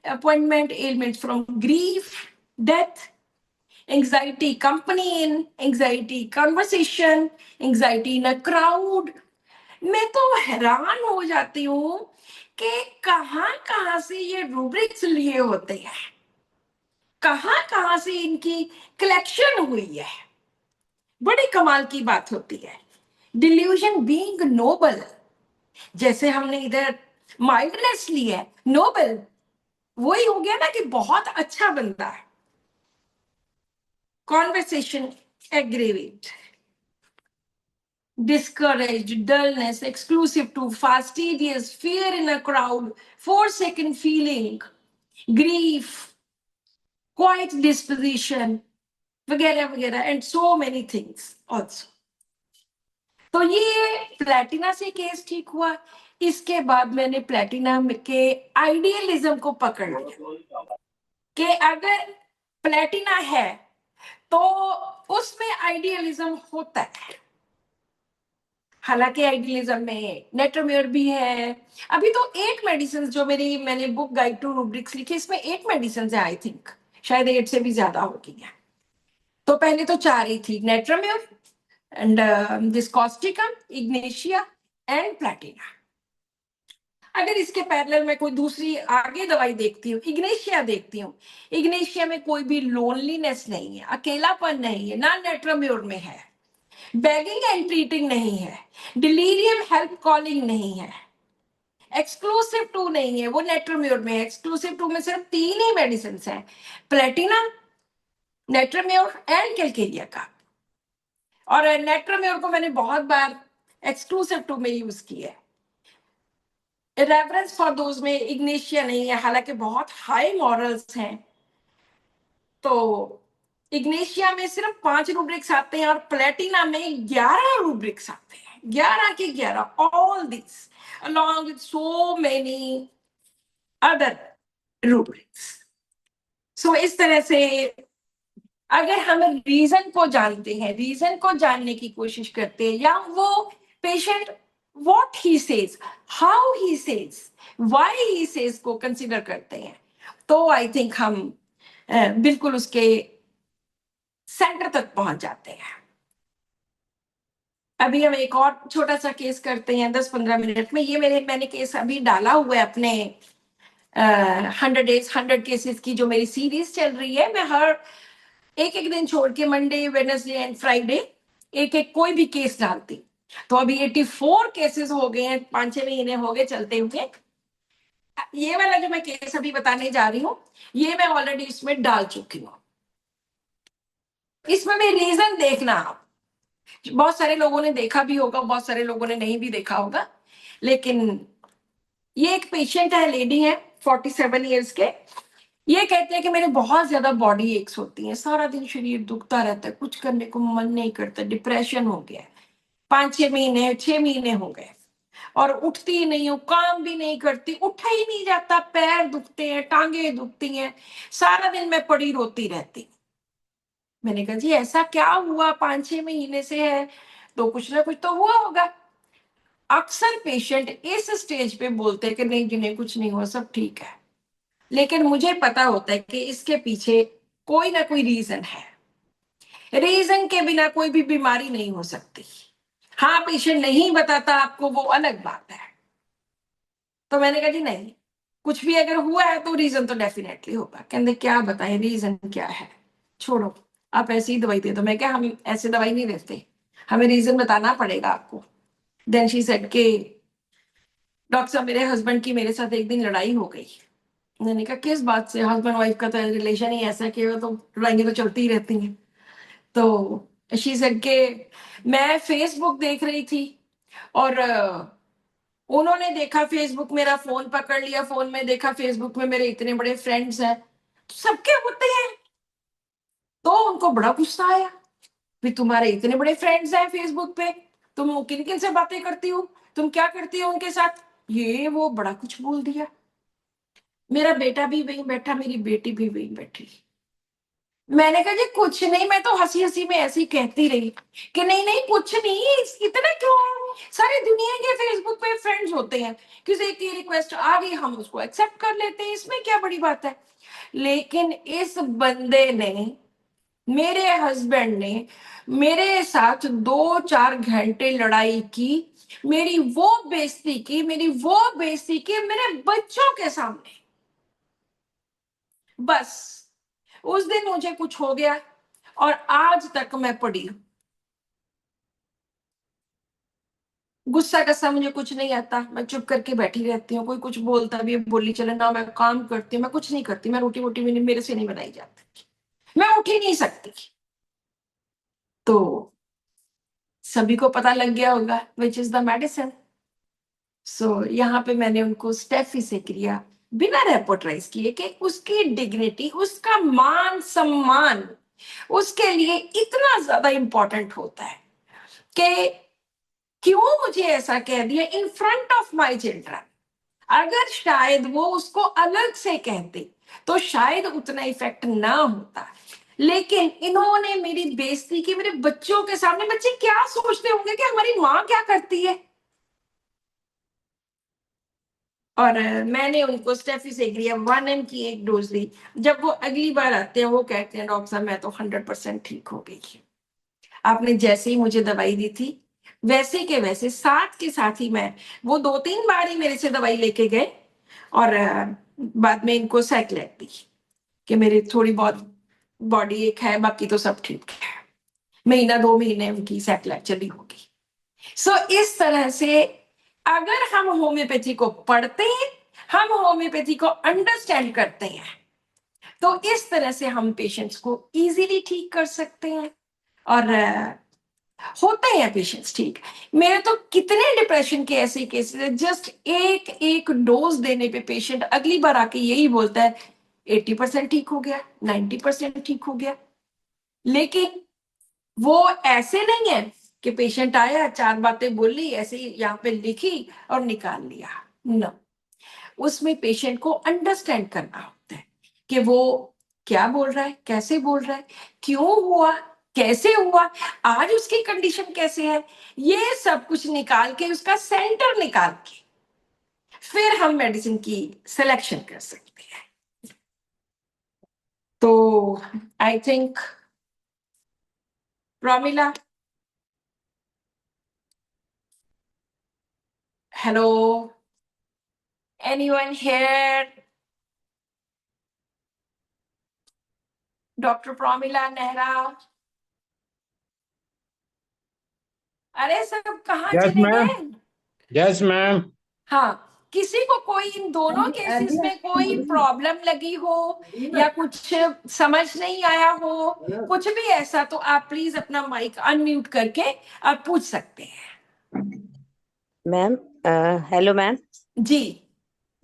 appointment, ailments from grief, death, anxiety company in, anxiety conversation, anxiety in a crowd। मैं तो हैरान हो जाती हूँ कि कहां कहां से ये रूब्रिक्स लिए होते हैं, कहां कहां से इनकी कलेक्शन हुई है। बड़ी कमाल की बात होती है। डिल्यूजन बीइंग नोबल, जैसे हमने इधर माइल्डनेस ली है, नोबल वही हो गया ना कि बहुत अच्छा बंदा है। Conversation aggravate, discouraged, dullness, exclusive to, fastidious, fear in a crowd, forsaken feeling, grief, quiet disposition, वगैरह वगैरह, and so many things also। तो ये प्लेटिना से केस ठीक हुआ। इसके बाद मैंने प्लेटिना के आइडियलिज्म को पकड़ लिया कि अगर प्लेटिना है तो उसमें आइडियलिज्म होता है। हालांकि आइडियलिज्म में नेट्रोम्योर भी है। अभी तो 8 मेडिसिन जो मैंने बुक गाइड टू रूब्रिक्स लिखी, इसमें 8 मेडिसिन है, आई थिंक शायद 8 से भी ज्यादा होगी है। तो पहले तो 4 ही थी, natrum mur and this causticum, ignatia and platina. अगर इसके पैरेलल में कोई दूसरी आगे दवाई देखती हूँ, इग्नेशिया देखती हूँ, इग्नेशिया में कोई भी लोनलीनेस नहीं है, अकेलापन नहीं है, ना नेट्रोम्योर में है, बेगिंग एंड ट्रीटिंग नहीं है, डिलीरियम हेल्प कॉलिंग नहीं है, एक्सक्लूसिव टू नहीं है, वो नेट्रोम्योर में है। एक्सक्लूसिव टू में सिर्फ 3 ही मेडिसिन है, प्लेटिना, नेट्रोम्योर एंड कैलकेरिया का। और नेट्रोम्योर को मैंने बहुत बार एक्सक्लूसिव टू में यूज किया है। रेफरेंस फॉर दोज में इग्नेशिया नहीं है, हालांकि बहुत हाई मॉरल्स हैं। तो इग्नेशिया में सिर्फ 5 रूब्रिक्स आते हैं और प्लेटिना में 11 रूब्रिक्स आते हैं, 11 के 11, all this along with so many other rubrics। so इस तरह से अगर हम रीजन को जानते हैं, रीजन को जानने की कोशिश करते हैं, या वो patient what he says, how he says, why he says को कंसिडर करते हैं, तो आई थिंक हम बिल्कुल उसके सेंटर तक पहुंच जाते हैं। अभी हम एक और छोटा सा केस करते हैं 10-15 मिनट में। ये मैंने केस अभी डाला हुआ है अपने 100 डेज 100 केसेस की जो मेरी सीरीज चल रही है। मैं हर एक एक दिन छोड़ के मंडे, वेडनेसडे एंड फ्राइडे एक एक कोई भी केस डालती। तो अभी 84 केसेस हो गए हैं, 5-6 महीने हो गए चलते हुए। ये वाला जो मैं केस अभी बताने जा रही हूँ, ये मैं ऑलरेडी इसमें डाल चुकी हूँ। इसमें मैं रीजन देखना आप, बहुत सारे लोगों ने देखा भी होगा, बहुत सारे लोगों ने नहीं भी देखा होगा, लेकिन ये एक पेशेंट है, लेडी है 47 इयर्स के। ये कहते हैं कि मेरे बहुत ज्यादा बॉडी एक्स होती है, सारा दिन शरीर दुखता रहता है, कुछ करने को मन नहीं करता, डिप्रेशन हो गया है, 5-6 महीने 6 महीने हो गए और उठती ही नहीं हूँ, काम भी नहीं करती, उठा ही नहीं जाता, पैर दुखते हैं, टांगे दुखती हैं, सारा दिन मैं पड़ी रोती रहती। मैंने कहा जी ऐसा क्या हुआ, 5-6 महीने से है तो कुछ ना कुछ तो हुआ होगा। अक्सर पेशेंट इस स्टेज पे बोलते हैं कि नहीं जिन्हें कुछ नहीं हुआ, सब ठीक है, लेकिन मुझे पता होता है कि इसके पीछे कोई ना कोई रीजन है। रीजन के बिना कोई भी बीमारी नहीं हो सकती। हाँ, पेशेंट नहीं बताता आपको, वो अलग बात है। तो मैंने कहा जी नहीं, कुछ भी अगर हुआ है तो रीजन तो डेफिनेटली होगा। कहते क्या बताएं रीजन क्या है, छोड़ो आप ऐसी ही दवाई दे दो। मैं क्या, हम ऐसे दवाई नहीं देते, हमें रीजन बताना पड़ेगा आपको। देन शी सेड के डॉक्टर साहब मेरे हस्बैंड की मेरे साथ एक दिन लड़ाई हो गई। मैंने कहा किस बात से, हस्बैंड वाइफ का तो रिलेशन ही ऐसा कि वो तो लड़ाइयाँ तो चलती ही रहती हैं। तो शी सेड के मैं फेसबुक देख रही थी और उन्होंने देखा फेसबुक, मेरा फोन पकड़ लिया, फोन में देखा फेसबुक में मेरे इतने बड़े फ्रेंड्स हैं, तो सबके होते हैं। तो उनको बड़ा गुस्सा आया, भी तुम्हारे इतने बड़े फ्रेंड्स हैं फेसबुक पे, तुम किन किन से बातें करती हो, तुम क्या करती हो उनके साथ, ये वो बड़ा कुछ बोल दिया। मेरा बेटा भी वहीं बैठा, मेरी बेटी भी वहीं बैठी। मैंने कहा जी कुछ नहीं, मैं तो हंसी हंसी में ऐसी कहती रही कि नहीं नहीं कुछ नहीं, इतना क्यों है, सारी दुनिया के फेसबुक पे फ्रेंड्स होते हैं, किसी की रिक्वेस्ट आ गई हम उसको एक्सेप्ट कर लेते हैं, इसमें क्या बड़ी बात है। लेकिन इस बंदे ने, मेरे हस्बैंड ने मेरे साथ 2-4 घंटे लड़ाई की, मेरी वो बेइज्जती की, मेरी वो बेइज्जती की मेरे बच्चों के सामने। बस उस दिन मुझे कुछ हो गया और आज तक मैं पड़ी हूं। गुस्सा कस्सा मुझे कुछ नहीं आता, मैं चुप करके बैठी रहती हूँ, कोई कुछ बोलता भी है बोली चले ना, मैं काम करती हूँ, मैं कुछ नहीं करती, मैं रोटी वोटी भी मेरे से नहीं बनाई जाती, मैं उठ ही नहीं सकती। तो सभी को पता लग गया होगा विच इज द मेडिसिन। सो यहाँ पे मैंने उनको स्टेफी से किया, बिना रेपोर्टराइज किए, कि उसकी डिग्निटी, उसका मान सम्मान उसके लिए इतना ज्यादा इंपॉर्टेंट होता है कि क्यों मुझे ऐसा कह दिया in front of my children. अगर शायद वो उसको अलग से कहते तो शायद उतना इफेक्ट ना होता, लेकिन इन्होंने मेरी बेइज्जती की मेरे बच्चों के सामने। बच्चे क्या सोचते होंगे कि हमारी माँ क्या करती है। और मैंने उनको स्टेफिसेग्रिया 1 mg की एक डोज दी। जब वो अगली बार आते हैं वो कहते हैं डॉक्टर साहब मैं तो 100% ठीक हो गई, आपने जैसे ही मुझे दवाई दी थी वैसे के वैसे, साथ के साथ ही मैं, वो 2-3 बार ही मेरे से दवाई लेके गए और बाद में इनको साइक्लेट दी कि मेरी थोड़ी बहुत बॉडी एक है, बाकी तो सब ठीक है। 1-2 महीने उनकी साइक्लेट चली होगी। सो इस तरह से अगर हम होम्योपैथी को पढ़ते हैं, हम होम्योपैथी को अंडरस्टैंड करते हैं, तो इस तरह से हम पेशेंट्स को इजीली ठीक कर सकते हैं। और होते हैं पेशेंट्स ठीक। मेरे तो कितने डिप्रेशन के ऐसे केसेस है, जस्ट एक एक डोज देने पे पेशेंट अगली बार आके यही बोलता है 80% ठीक हो गया, 90% ठीक हो गया। लेकिन वो ऐसे नहीं है कि पेशेंट आया 4 बातें बोल ली, ऐसे ही यहाँ पे लिखी और निकाल लिया। नो, उसमें पेशेंट को अंडरस्टैंड करना होता है कि वो क्या बोल रहा है, कैसे बोल रहा है, क्यों हुआ, कैसे हुआ, आज उसकी कंडीशन कैसे है, ये सब कुछ निकाल के उसका सेंटर निकाल के फिर हम मेडिसिन की सिलेक्शन कर सकते हैं। तो I think Promila, hello, anyone here? Doctor Promila Nehra, अरे सब कहाँ यस चले मैम। गए? Yes ma'am. हाँ, किसी को कोई इन दोनों केसेस में कोई प्रॉब्लम लगी हो या कुछ समझ नहीं आया हो, कुछ भी ऐसा, तो आप प्लीज अपना माइक अनम्यूट करके आप पूछ सकते हैं। Ma'am, hello ma'am. जी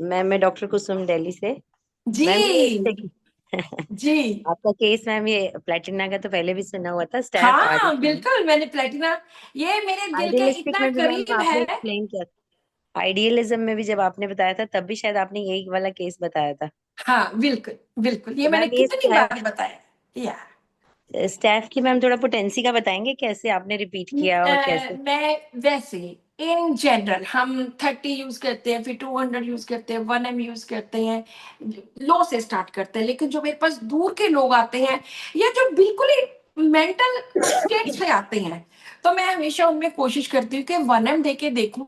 मैं डॉक्टर कुसुम दिल्ली से। जी मैम ये जी। आपका केस मैम, ये प्लेटिना का तो पहले भी सुना हुआ था, स्टैफ हाँ बिल्कुल, मैंने प्लेटिना, ये मेरे दिल के आइडियलिस्टिक इतना में भी मैम करीब आपने है। एक्सप्लेन किया था। आइडियलिज्म में भी जब आपने बताया था तब भी शायद आपने यही वाला केस बताया था। हाँ बिल्कुल बिल्कुल, ये तो मैंने मैम ये कितनी बार बताया। या स्टैफ की मैम थोड़ा पोटेंसी का बताएंगे, कैसे आपने रिपीट किया और कैसे? मैं वैसे इन जनरल हम 30 यूज करते हैं, फिर 200 यूज करते हैं, 1M यूज करते हैं, लो से स्टार्ट करते हैं। लेकिन जो मेरे पास दूर के लोग आते हैं या जो बिल्कुल ही मेंटल स्टेट से आते हैं, तो मैं हमेशा उनमें कोशिश करती हूँ कि 1M दे के देखूं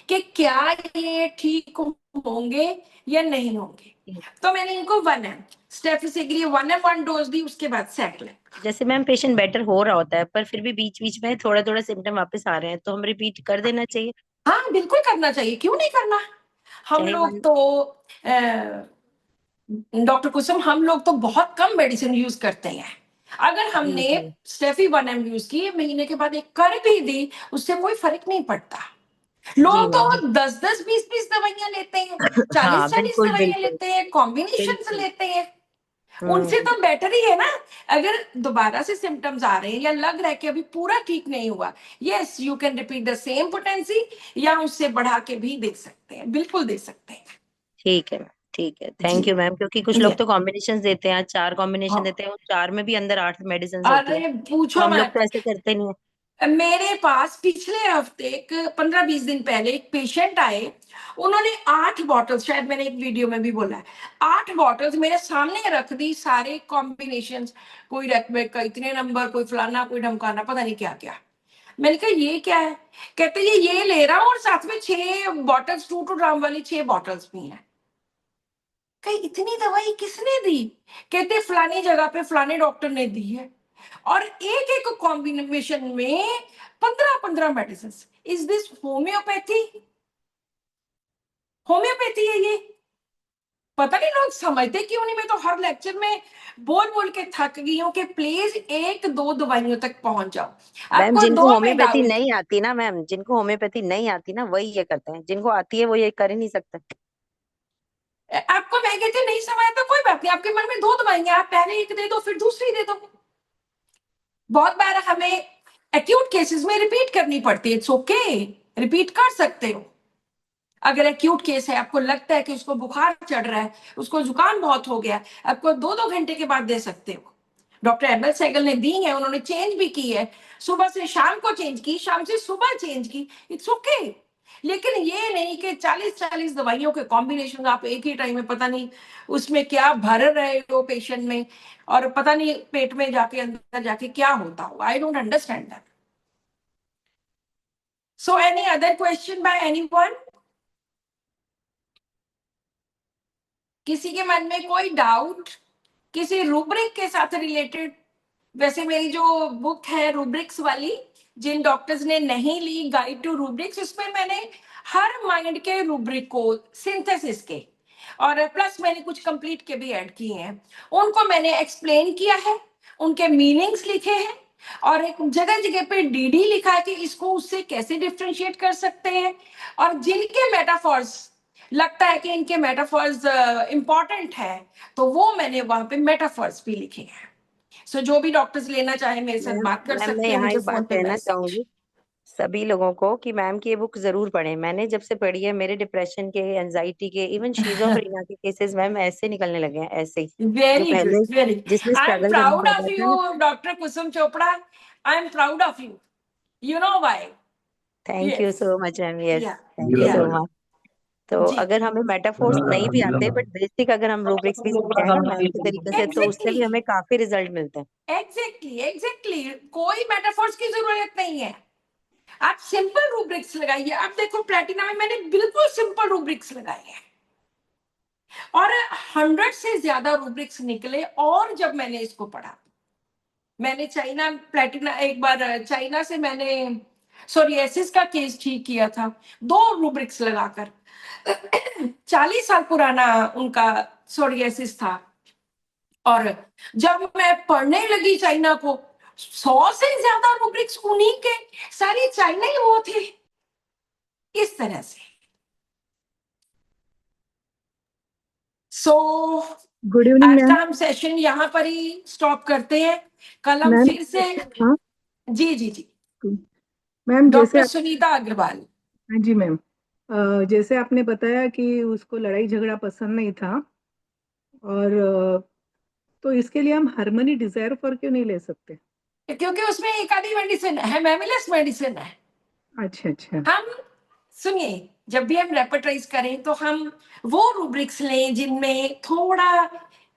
कि क्या ये ठीक होंगे या नहीं होंगे। तो मैंने इनको 1M स्टेफिसिग्री 1M 1 डोज दी, उसके बाद सेटल। जैसे मैम पेशेंट बेटर हो रहा होता है पर फिर भी बीच बीच में थोड़ा थोड़ा सिम्टम वापस आ रहे हैं, तो हम रिपीट कर देना चाहिए? हाँ बिल्कुल करना चाहिए, क्यों नहीं करना। हम चाहे लोग तो डॉक्टर कुसुम, हम लोग तो बहुत कम मेडिसिन यूज करते हैं। अगर जी हमने जी स्टेफी 1M यूज की, महीने के बाद एक कर भी दी, उससे कोई फर्क नहीं पड़ता। जी लोग मैम। तो 10-10 20-20 दवाइयां लेते हैं, हाँ 40-40 बिल्कुल दवाइयां बिल्कुल लेते हैं, कॉम्बिनेशन बिल्कुल। लेते हैं। उनसे हम्म। तो बेटर ही है ना। अगर दोबारा से सिम्टम्स आ रहे हैं या लग रहा है कि अभी पूरा ठीक नहीं हुआ, yes you can repeat the same potency, या उससे बढ़ा के भी दे सकते हैं, बिल्कुल दे सकते हैं। ठीक है मैम, ठीक है, जी। Thank you ma'am. क्योंकि कुछ ये लोग तो कॉम्बिनेशन देते हैं, 4 कॉम्बिनेशन हाँ, देते हैं, वो 4 में भी अंदर 8 मेडिसिन होती है, अरे तो पूछो हम लोग मत। तो ऐसे करते नहीं है। मेरे पास पिछले हफ्ते, एक 15-20 दिन पहले एक पेशेंट आए, उन्होंने 8 बॉटल्स, शायद मैंने एक वीडियो में भी बोला है, 8 बॉटल्स मेरे सामने रख दी, सारे कॉम्बिनेशन, कोई रेकमेक का इतने नंबर, कोई फलाना, कोई ढमकाना, पता नहीं क्या क्या। मैंने कहा ये क्या है? कहते ये ले रहा हूँ और साथ में 6 बॉटल्स 2-2 ग्राम वाली 6 बॉटल्स भी हैं। कही इतनी दवाई किसने दी? कहते फलानी जगह पे फलाने डॉक्टर ने दी है, और एक एक कॉम्बिनेशन में 15-15 medicine. Is this homeopathy? Homeopathy है ये? पता नहीं लोग समझते क्यों नहीं। मैं तो हर लेक्चर में बोल बोल के थक गई हूँ कि प्लीज 1-2 दवाइयों तक पहुंच जाओ। मैम आपको जिनको दो में होम्योपैथी डाउट, नहीं आती ना मैम, जिनको होम्योपैथी नहीं आती ना वही ये करते हैं, जिनको आती है वो ये कर ही नहीं सकते। आपको मैं कहती हूँ नहीं समझ तो कोई बात नहीं, आपके मन में 2 दवाइयां, आप पहले एक दे दो फिर दूसरी दे दो। बहुत बार हमें एक्यूट केसेस में रिपीट करनी पड़ती है, इट्स ओके, रिपीट कर सकते हो। अगर एक्यूट केस है, आपको लगता है कि उसको बुखार चढ़ रहा है, उसको जुकाम बहुत हो गया, आपको 2-2 घंटे के बाद दे सकते हो। डॉक्टर एमएल सहगल ने दी है, उन्होंने चेंज भी की है, सुबह से शाम को चेंज की, शाम से सुबह चेंज की, इट्स ओके। लेकिन ये नहीं कि 40-40 दवाइयों के कॉम्बिनेशन आप एक ही टाइम में, पता नहीं उसमें क्या भर रहे हो पेशेंट में, और पता नहीं पेट में जाके अंदर जाके क्या होता हो। I don't understand that. So any other question by anyone? किसी के मन में कोई डाउट किसी रूब्रिक के साथ रिलेटेड? वैसे मेरी जो बुक है रूब्रिक्स वाली, जिन डॉक्टर्स ने नहीं ली गाइड टू रूब्रिक्स, उसमें मैंने हर माइंड के रूब्रिक को, सिंथेसिस के, और प्लस मैंने कुछ कंप्लीट के भी ऐड किए हैं, उनको मैंने एक्सप्लेन किया है, उनके मीनिंग्स लिखे हैं, और एक जगह जगह पे डीडी लिखा है कि इसको उससे कैसे डिफ्रेंशिएट कर सकते हैं। और जिनके मेटाफॉर्स लगता है कि इनके मेटाफॉर्स इंपॉर्टेंट है, तो वो मैंने वहां पे मेटाफर्स भी लिखे हैं। सो जो भी डॉक्टर्स लेना चाहे मेरे साथ मैम बात कर मैम मैं सकते हैं, यहाँ मुझे एक बात फोन पे कहना मैसेज। चाहूंगी। सभी लोगों को कि मैम की ये बुक जरूर पढ़ें। मैंने जब से पढ़ी है, मेरे डिप्रेशन के, एंजाइटी के, इवन शिजोफ्रेनिया के केसेस मैम ऐसे निकलने लगे हैं, ऐसे ही। जो वेरी पहले गुड, वेरी। जिसमें आई एम स्ट्रगल करना प्राउड पड़ता ऑफ था। You doctor Kusum Chopra, I am proud of you, you know why? Thank you yes, so much ma'am, yes या थैंक यू या सो मच। तो जी, अगर हमें मेटाफोर्स नहीं भी आते, बट बेसिक अगर हम रूब्रिक्स भी सीख जाए ना मैम के तरीके से, तो उससे एग्जैक्टली, भी हमें काफी रिजल्ट मिलते हैं। एग्जैक्टली, एग्जैक्टली, कोई मेटाफोर्स की जरूरत नहीं है। आप सिंपल रूब्रिक्स लगाइए। अब देखो प्लेटिना में मैंने बिल्कुल सिंपल रूब्रिक्स लगाए हैं और 100 से ज्यादा रूब्रिक्स निकले। और जब मैंने इसको पढ़ा, मैंने चाइना प्लेटिना, एक बार चाइना से मैंने सोरियासिस का केस ठीक किया था 2 रूब्रिक्स लगाकर। 40 साल पुराना उनका सोरियासिस था। और जब मैं पढ़ने लगी चाइना को, 100 से ज्यादा रूब्रिक्स उन्हीं के, सारी चाइना ही वो थे। इस तरह से सो गुड इवनिंग आज का मैम। हम सेशन यहाँ पर ही स्टॉप करते हैं। कल हम मैम फिर से, हाँ जी जी जी, मैम, जैसे डॉक्टर सुनीता अग्रवाल। हाँ जी मैम। जैसे आपने बताया कि उसको लड़ाई झगड़ा पसंद नहीं था, और तो इसके लिए हम हार्मनी डिजायर फॉर क्यों नहीं ले सकते? क्योंकि उसमें एक आधी मेडिसिन है, मेमिलस मेडिसिन है। अच्छा अच्छा। हम सुनिए, जब भी हम रेपर्टराइज करें तो हम वो रूब्रिक्स लें जिनमें थोड़ा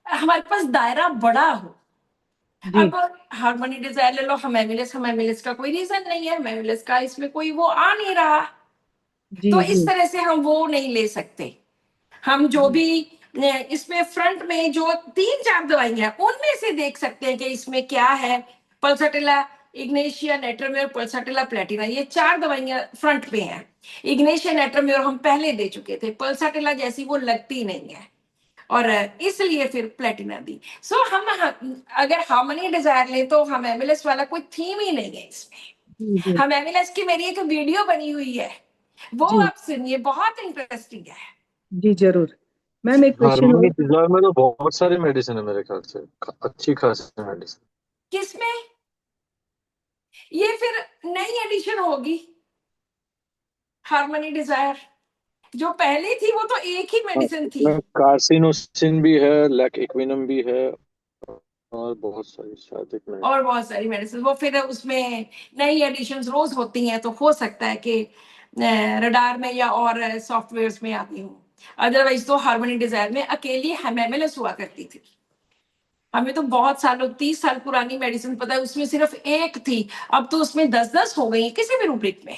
हमारे पास दायरा बड़ा हो। जी अब हार्मोनी डिजायर ले लो, हमेमिलस का कोई रीजन नहीं है, मेमिलस का इसमें कोई वो आ नहीं रहा, जी तो जी इस तरह से हम वो नहीं ले सकते। हम जो जी भी इसमें फ्रंट में जो 3-4 दवाइयां, उनमें से देख सकते हैं कि इसमें क्या है। पल्साटिला, इग्नेशिया, नेट्रोमेर, पल्साटिला, प्लेटिना, ये 4 दवाइयां फ्रंट पे हैं। इग्नेशिया, नेट्रोमेर हम पहले दे चुके थे, पल्साटिला जैसी वो लगती नहीं है, और इसलिए फिर प्लेटिना दी। सो अगर हार्मनी डिजायर लें तो हम एमिलस वाला कोई थीम ही नहीं है इसमें। जी जी हम एमिलस की मेरी एक वीडियो बनी हुई है, वो जी आप सुनिए, बहुत इंटरेस्टिंग है। जी जरूर। मैम जी, एक क्वेश्चन हार्मोनी और था। डिजायर में तो बहुत सारी मेडिसिन है मेरे ख्याल से, अच्छी खासी मेडिसिन। किसमें? ये फिर नई एडिशन होगी हार्मनी डिजायर, जो पहले थी वो तो एक ही हाँ, मेडिसिन थी। इसमें कार्सिनोसिन भी है, लैक इक्विनम भी है, और बहुत सारी, शायद एक मिनट। और बहुत सारी मेडिसिन, वो फिर उसमें नई एडिशंस रोज होती हैं, तो हो सकता है कि रडार में या और सॉफ्टवेयर्स में आती हूँ। अदरवाइज तो हार्मोनी डिजायर में अकेली हेमेमिलस हुआ करती थी। हमें तो बहुत सालों, 30 साल पुरानी मेडिसिन पता है, उसमें सिर्फ एक थी, अब तो उसमें 10-10 हो गई किसी भी रूब्रिक में।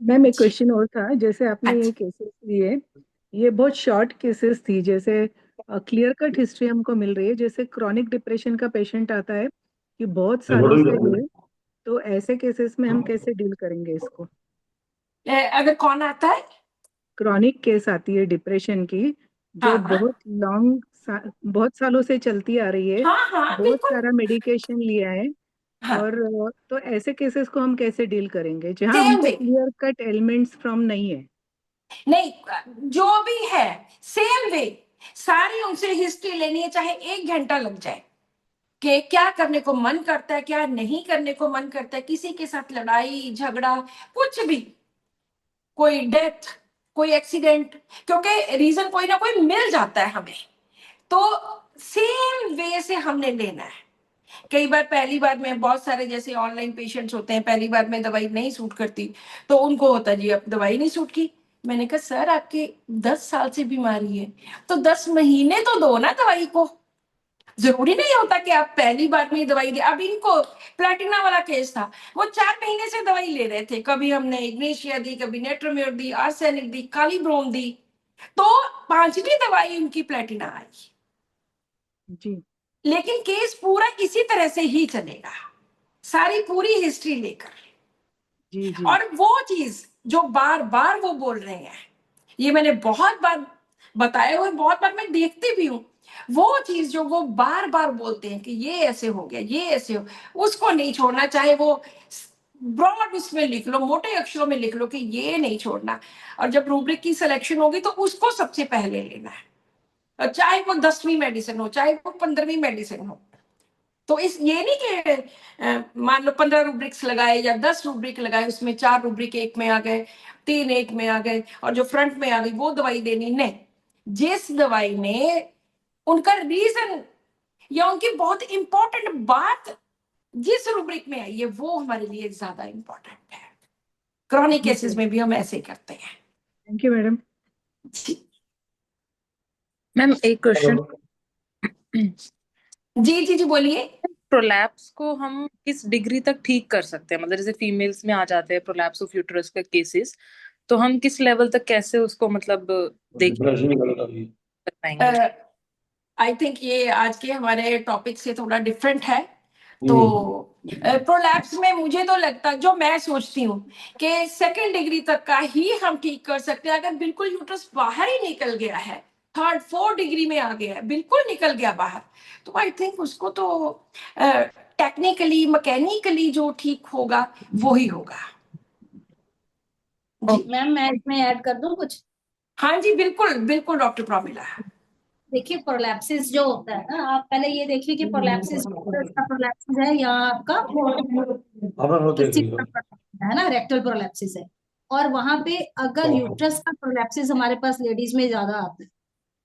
मैम एक जी, क्वेश्चन और था, जैसे आपने ये अच्छा, केसेस लिए, ये बहुत शॉर्ट केसेस थी, जैसे क्लियर कट हिस्ट्री हमको मिल रही है, जैसे क्रॉनिक डिप्रेशन का पेशेंट आता है कि बहुत सालों से है, तो ऐसे केसेस में हम कैसे डील करेंगे इसको? अगर कौन आता है? क्रॉनिक केस आती है डिप्रेशन की, जो हाँ हाँ बहुत बहुत सालों से चलती आ रही है, हाँ हाँ, बहुत बिल्कुल। सारा मेडिकेशन लिया है, हाँ, और तो ऐसे केसेस को हम कैसे डील करेंगे जहां सेम हमको वे, क्लियर कट एलिमेंट्स फ्रॉम नहीं है? नहीं, जो भी है सेम वे, सारी उनसे हिस्ट्री लेनी है, चाहे 1 घंटा लग जाए कि क्या करने को मन करता है, क्या नहीं करने को मन करता है, किसी के साथ लड़ाई झगड़ा, कुछ भी, कोई डेथ, कोई एक्सीडेंट, क्योंकि रीजन कोई ना कोई मिल जाता है हमें, तो सेम वे से हमने लेना है। कई बार पहली बार में बहुत सारे जैसे ऑनलाइन पेशेंट्स होते हैं, पहली बार में दवाई नहीं सूट करती, तो उनको होता है जी अब दवाई नहीं सूट की। मैंने कहा सर आपके 10 साल से बीमारी है, तो 10 महीने तो दो ना दवाई को। जरूरी नहीं होता कि आप पहली बार में ही दवाई दे। अब इनको प्लेटिना वाला केस था, वो 4 महीने से दवाई ले रहे थे, कभी हमने इग्नेशिया दी, कभी नेट्रोमेर दी, आर्सेनिक दी, काली ब्रोम दी, तो 5वीं दवाई उनकी प्लेटिना आई। जी लेकिन केस पूरा इसी तरह से ही चलेगा, सारी पूरी हिस्ट्री लेकर। जी जी और वो चीज जो बार बार वो बोल रहे हैं, ये मैंने बहुत बार बताया हुआ, बहुत बार मैं देखती भी हूँ, वो चीज जो वो बार बार बोलते हैं कि ये ऐसे हो गया, ये ऐसे हो, उसको नहीं छोड़ना। चाहे वो ब्रॉड उसमें लिख लो, मोटे अक्षरों में लिख लो कि ये नहीं छोड़ना। और जब रूब्रिक की सिलेक्शन होगी तो उसको सबसे पहले लेना है, और चाहे वो 10वीं मेडिसिन हो, चाहे वो 15वीं मेडिसिन हो। तो इस ये नहीं कि मान लो 15 रूब्रिक्स लगाए या 10 रूब्रिक लगाए, उसमें 4 रूब्रिक एक में आ गए, 3 एक में आ गए, और जो फ्रंट में आ गई वो दवाई देनी नहीं। जिस दवाई में उनका रीजन या उनकी बहुत इंपॉर्टेंट बात जिस रूब्रिक में आई है वो हमारे लिए ज्यादा इंपॉर्टेंट है। क्रॉनिक केसेस में भी हम ऐसे करते हैं। Thank you madam. मैम एक क्वेश्चन, जी जी जी बोलिए। प्रोलैप्स को हम किस डिग्री तक ठीक कर सकते हैं? मतलब जैसे फीमेल्स में आ जाते हैं प्रोलैप्स ऑफ यूट्रस के केसेस, तो हम किस लेवल तक कैसे उसको मतलब देख पाएंगे? आई थिंक ये आज के हमारे टॉपिक से थोड़ा डिफरेंट है। तो प्रोलैप्स में मुझे तो लगता, जो मैं सोचती हूँ कि 2nd डिग्री तक का ही हम ठीक कर सकते हैं। अगर बिल्कुल यूट्रस बाहर ही निकल गया है, 3rd 4th डिग्री में आ गया है, बिल्कुल निकल गया बाहर, तो आई थिंक उसको तो टेक्निकली मैकेनिकली जो ठीक होगा वो ही होगा। जी मैम मैं इसमें ऐड कर दूं कुछ? हाँ जी बिल्कुल बिल्कुल डॉक्टर प्रमिला। देखिए प्रोलैप्सिस जो होता है ना, आप पहले ये देखिए कि प्रोलैप्सिस का प्रोलैप्सिस है या आपका किस चीज का prolapsis है ना, रेक्टल प्रोलैप्सिस है। और वहां पे अगर यूट्रस का प्रोलैप्सिस हमारे पास लेडीज में ज्यादा आता है,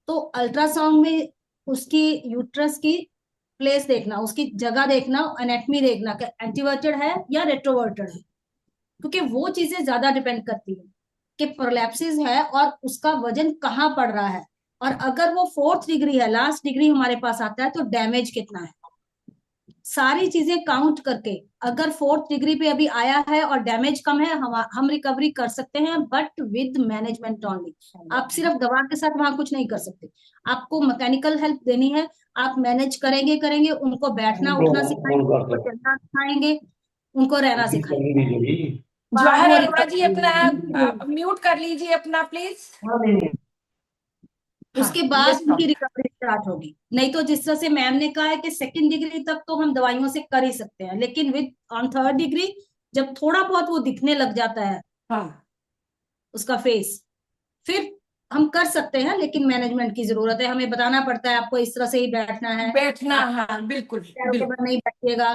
तो अल्ट्रासाउंड में उसकी यूट्रस की प्लेस देखना, उसकी जगह देखना, एनेटमी देखना कि एंटीवर्टेड है या रेट्रोवर्टेड है, क्योंकि वो चीजें ज्यादा डिपेंड करती है कि प्रोलैप्सिस है और उसका वजन कहाँ पड़ रहा है। और अगर वो 4th डिग्री है, लास्ट डिग्री हमारे पास आता है, तो डैमेज कितना है, सारी चीजें काउंट करके अगर 4th डिग्री पे अभी आया है और डैमेज कम है, हम रिकवरी कर सकते हैं, बट विद मैनेजमेंट ओनली। आप सिर्फ दवा के साथ वहां कुछ नहीं कर सकते, आपको मैकेनिकल हेल्प देनी है। आप मैनेज करेंगे करेंगे, उनको बैठना उठना सिखाएंगे, उनको चलना सिखाएंगे, उनको रहना सिखाएंगे। जवाहर वो अरोड़ा जी अपना रिकवरी, म्यूट कर लीजिए अपना प्लीज। उसके बाद यस उनकी रिकवरी स्टार्ट होगी। नहीं तो जिस तरह से मैम ने कहा है कि 2nd डिग्री तक तो हम दवाइयों से कर ही सकते हैं, लेकिन विद ऑन 3rd डिग्री जब थोड़ा बहुत वो दिखने लग जाता है हाँ उसका फेस, फिर हम कर सकते हैं, लेकिन मैनेजमेंट की जरूरत है। हमें बताना पड़ता है आपको इस तरह से ही बैठना है, बैठना, आप हाँ बिल्कुल पैरों के बिल्कुल बल नहीं बैठिएगा,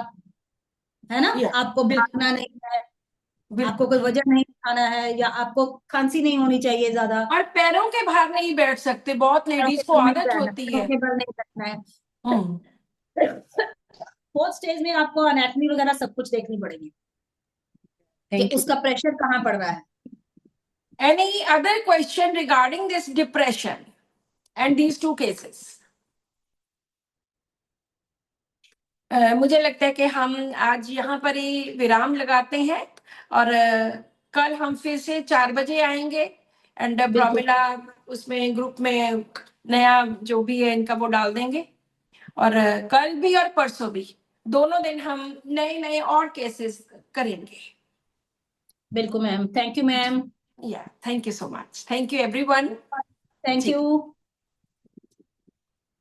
है ना, या आपको बिल्कुल भागना नहीं है, आपको बिल्कुल। कोई वजन नहीं उठाना है, या आपको खांसी नहीं होनी चाहिए ज्यादा, और पैरों के भार नहीं बैठ सकते, बहुत पैरों के लेडीज को बल नहीं आदत बैठना, होती पैरों है। के बल नहीं बैठना है। हम्म 4th स्टेज में आपको अनेटमी वगैरह सब कुछ देखनी पड़ेगी कि थैंक यू। उसका प्रेशर कहाँ पड़ रहा है। Any other question regarding this depression and these 2 cases? मुझे लगता है कि हम आज यहाँ पर ही विराम लगाते हैं, और कल हम फिर से 4 बजे आएंगे, एंड प्रमिला उसमें ग्रुप में नया जो भी है इनका वो डाल देंगे, और कल भी और परसों भी दोनों दिन हम नए नए और केसेस करेंगे। बिल्कुल मैम, थैंक यू मैम, या thank you so much, thank you everyone. Thank जी यू।